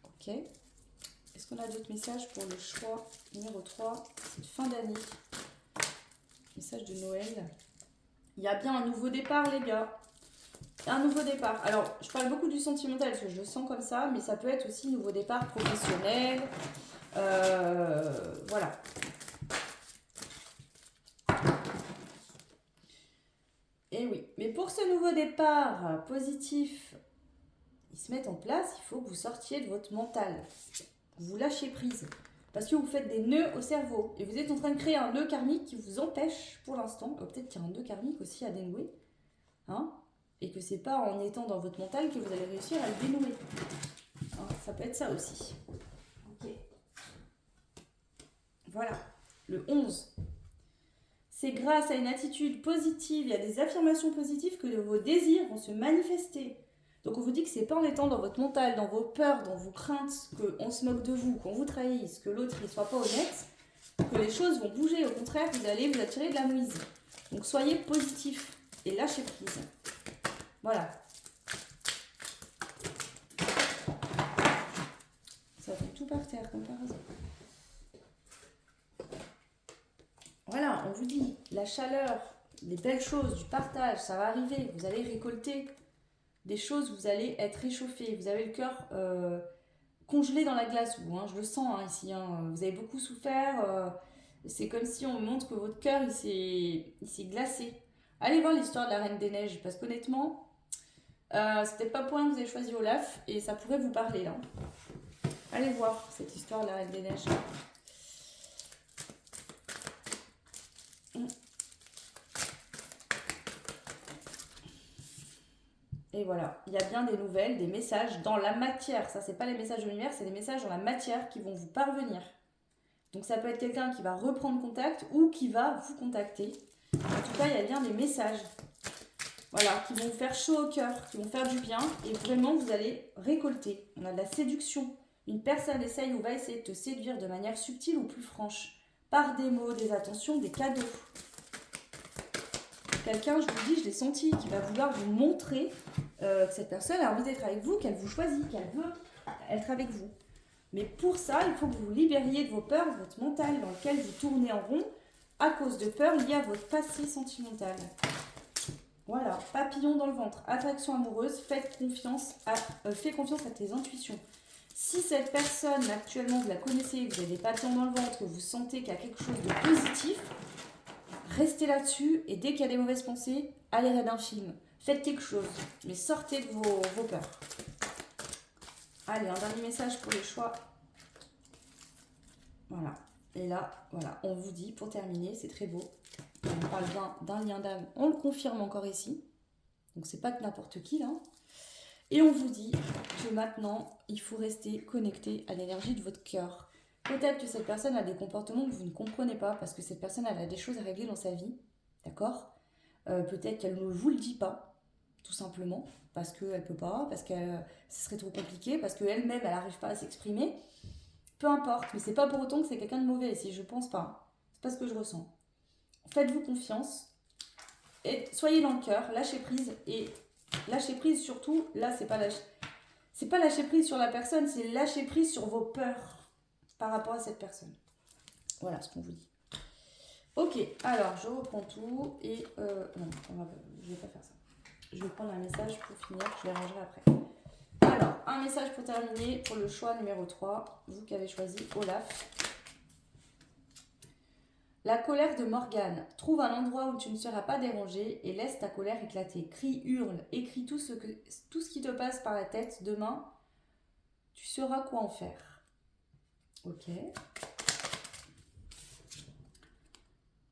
Ok. Est-ce qu'on a d'autres messages pour le choix numéro 3? C'est fin d'année. Message de Noël. Il y a bien un nouveau départ, les gars. Un nouveau départ. Alors, je parle beaucoup du sentimental parce que je le sens comme ça, mais ça peut être aussi nouveau départ professionnel. Voilà. Et oui, mais pour ce nouveau départ positif, il se met en place, il faut que vous sortiez de votre mental. Vous lâchez prise. Parce que vous faites des nœuds au cerveau. Et vous êtes en train de créer un nœud karmique qui vous empêche, pour l'instant, peut-être qu'il y a un nœud karmique aussi à dénouer, hein, et que c'est pas en étant dans votre mental que vous allez réussir à le dénouer. Hein, ça peut être ça aussi. Ok. Voilà. Le 11. C'est grâce à une attitude positive, il y a des affirmations positives que vos désirs vont se manifester. Donc on vous dit que c'est pas en étant dans votre mental, dans vos peurs, dans vos craintes, qu'on se moque de vous, qu'on vous trahisse, que l'autre ne soit pas honnête, que les choses vont bouger. Au contraire, vous allez vous attirer de la mouise. Donc soyez positif et lâchez prise. Voilà. Ça tombe tout par terre, comme par hasard. Voilà, on vous dit, la chaleur, les belles choses, du partage, ça va arriver. Vous allez récolter des choses, vous allez être réchauffé. Vous avez le cœur congelé dans la glace, vous, hein, je le sens hein, ici. Hein, vous avez beaucoup souffert. C'est comme si on montre que votre cœur, il s'est glacé. Allez voir l'histoire de la Reine des Neiges, parce qu'honnêtement, c'est peut-être pas pour rien que vous avez choisi Olaf, et ça pourrait vous parler là. Allez voir cette histoire de la Reine des Neiges. Et voilà, il y a bien des nouvelles, des messages dans la matière. Ça, c'est pas les messages de l'univers, c'est des messages dans la matière qui vont vous parvenir. Donc ça peut être quelqu'un qui va reprendre contact ou qui va vous contacter. En tout cas, il y a bien des messages, voilà, qui vont vous faire chaud au cœur, qui vont faire du bien. Et vraiment, vous allez récolter. On a de la séduction. Une personne essaye ou va essayer de te séduire de manière subtile ou plus franche. Par des mots, des attentions, des cadeaux. Quelqu'un, je vous dis, je l'ai senti, qui va vouloir vous montrer que cette personne a envie d'être avec vous, qu'elle vous choisit, qu'elle veut être avec vous. Mais pour ça, il faut que vous vous libériez de vos peurs, de votre mental dans lequel vous tournez en rond à cause de peurs liées à votre passé sentimental. Voilà, papillon dans le ventre, attraction amoureuse, fais confiance à tes intuitions. Si cette personne, actuellement, vous la connaissez, vous avez des papillons dans le ventre, que vous sentez qu'il y a quelque chose de positif, restez là-dessus et dès qu'il y a des mauvaises pensées, allez regarder un film. Faites quelque chose, mais sortez de vos peurs. Allez, un dernier message pour les choix. Voilà. Et là, voilà, on vous dit, pour terminer, c'est très beau. On parle d'un lien d'âme, on le confirme encore ici. Donc c'est pas que n'importe qui là. Et on vous dit que maintenant, il faut rester connecté à l'énergie de votre cœur. Peut-être que cette personne a des comportements que vous ne comprenez pas parce que cette personne elle a des choses à régler dans sa vie. D'accord, peut-être qu'elle ne vous le dit pas, tout simplement, parce qu'elle ne peut pas, parce que ce serait trop compliqué, parce qu'elle-même, elle n'arrive pas à s'exprimer. Peu importe, mais c'est pas pour autant que c'est quelqu'un de mauvais ici, je pense pas. C'est pas ce que je ressens. Faites-vous confiance et soyez dans le cœur, lâchez prise et lâchez prise surtout, là c'est pas lâcher prise sur la personne, c'est lâcher prise sur vos peurs par rapport à cette personne. Voilà ce qu'on vous dit. Ok, alors je reprends tout et non, je vais pas faire ça. Je vais prendre un message pour finir, je les rangerai après. Alors, un message pour terminer pour le choix numéro 3, vous qui avez choisi Olaf. La colère de Morgane. Trouve un endroit où tu ne seras pas dérangé et laisse ta colère éclater. Crie, hurle, écris tout ce qui te passe par la tête. Demain, tu sauras quoi en faire. Ok.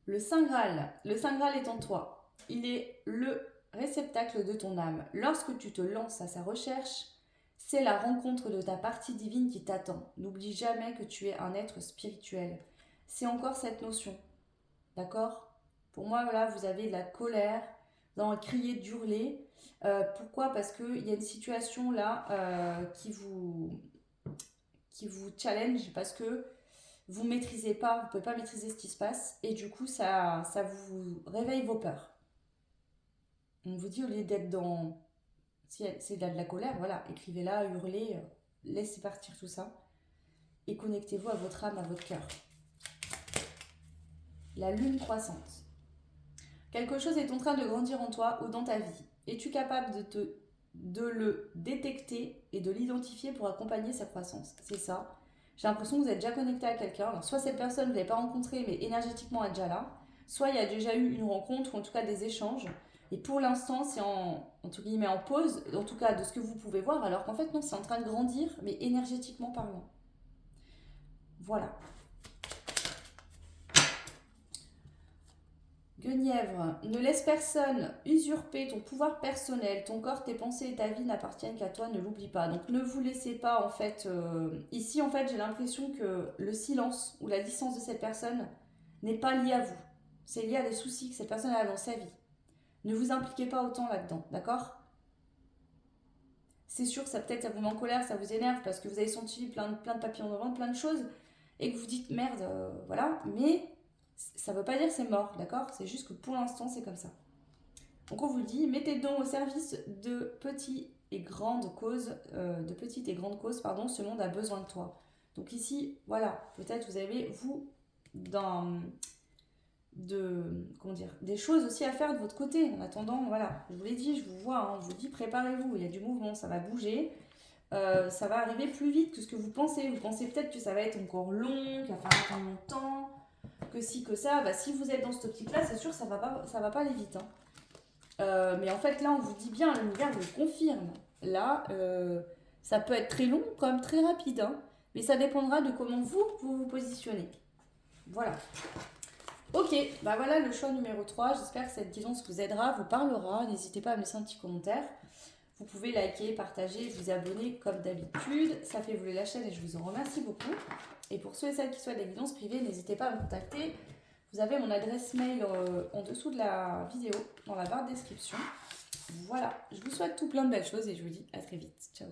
Le Saint Graal. Le Saint Graal est en toi. Il est le réceptacle de ton âme. Lorsque tu te lances à sa recherche, c'est la rencontre de ta partie divine qui t'attend. N'oublie jamais que tu es un être spirituel. C'est encore cette notion. D'accord ? Pour moi, voilà, vous avez de la colère, vous avez crier, d'hurler. Pourquoi ? Parce qu'il y a une situation là qui vous challenge parce que vous ne maîtrisez pas, vous ne pouvez pas maîtriser ce qui se passe et du coup, ça vous réveille vos peurs. On vous dit, au lieu d'être dans... Si c'est de la colère, voilà, écrivez-la, hurlez, laissez partir tout ça et connectez-vous à votre âme, à votre cœur. La lune croissante. Quelque chose est en train de grandir en toi ou dans ta vie. Es-tu capable de le détecter et de l'identifier pour accompagner sa croissance ? C'est ça. J'ai l'impression que vous êtes déjà connecté à quelqu'un. Alors, soit cette personne, vous ne l'avez pas rencontrée, mais énergétiquement elle est déjà là. Soit il y a déjà eu une rencontre, ou en tout cas des échanges. Et pour l'instant, c'est entre guillemets en pause, en tout cas de ce que vous pouvez voir, alors qu'en fait, non, c'est en train de grandir, mais énergétiquement parlant. Voilà. Guenièvre, ne laisse personne usurper ton pouvoir personnel, ton corps, tes pensées et ta vie n'appartiennent qu'à toi, ne l'oublie pas. Donc ne vous laissez pas en fait... ici en fait j'ai l'impression que le silence ou la distance de cette personne n'est pas lié à vous. C'est lié à des soucis que cette personne a dans sa vie. Ne vous impliquez pas autant là-dedans, d'accord? C'est sûr que ça peut-être ça vous met en colère, ça vous énerve parce que vous avez senti plein de papillons dans le ventre, plein de choses et que vous dites merde, voilà, mais ça veut pas dire que c'est mort, d'accord? C'est juste que pour l'instant c'est comme ça. Donc on vous dit, mettez donc au service de petites et grandes causes, pardon, ce monde a besoin de toi. Donc ici, voilà, peut-être vous avez vous dans comment dire, des choses aussi à faire de votre côté. En attendant, voilà, je vous l'ai dit, je vous vois, hein, je vous dis préparez-vous, il y a du mouvement, ça va bouger. Ça va arriver plus vite que ce que vous pensez. Vous pensez peut-être que ça va être encore long, qu'il va falloir attendre longtemps, que si, que ça. Bah, si vous êtes dans cette optique-là, c'est sûr que ça va pas aller vite. Hein. Mais en fait, là, on vous dit bien, l'univers vous le confirme. Là, ça peut être très long comme très rapide. Hein, mais ça dépendra de comment vous positionnez. Voilà. Ok, bah voilà le choix numéro 3. J'espère que cette guidance vous aidera, vous parlera. N'hésitez pas à me laisser un petit commentaire. Vous pouvez liker, partager, vous abonner comme d'habitude. Ça fait évoluer la chaîne et je vous en remercie beaucoup. Et pour ceux et celles qui souhaitent des guidances privées, n'hésitez pas à me contacter. Vous avez mon adresse mail en dessous de la vidéo, dans la barre de description. Voilà, je vous souhaite tout plein de belles choses et je vous dis à très vite. Ciao.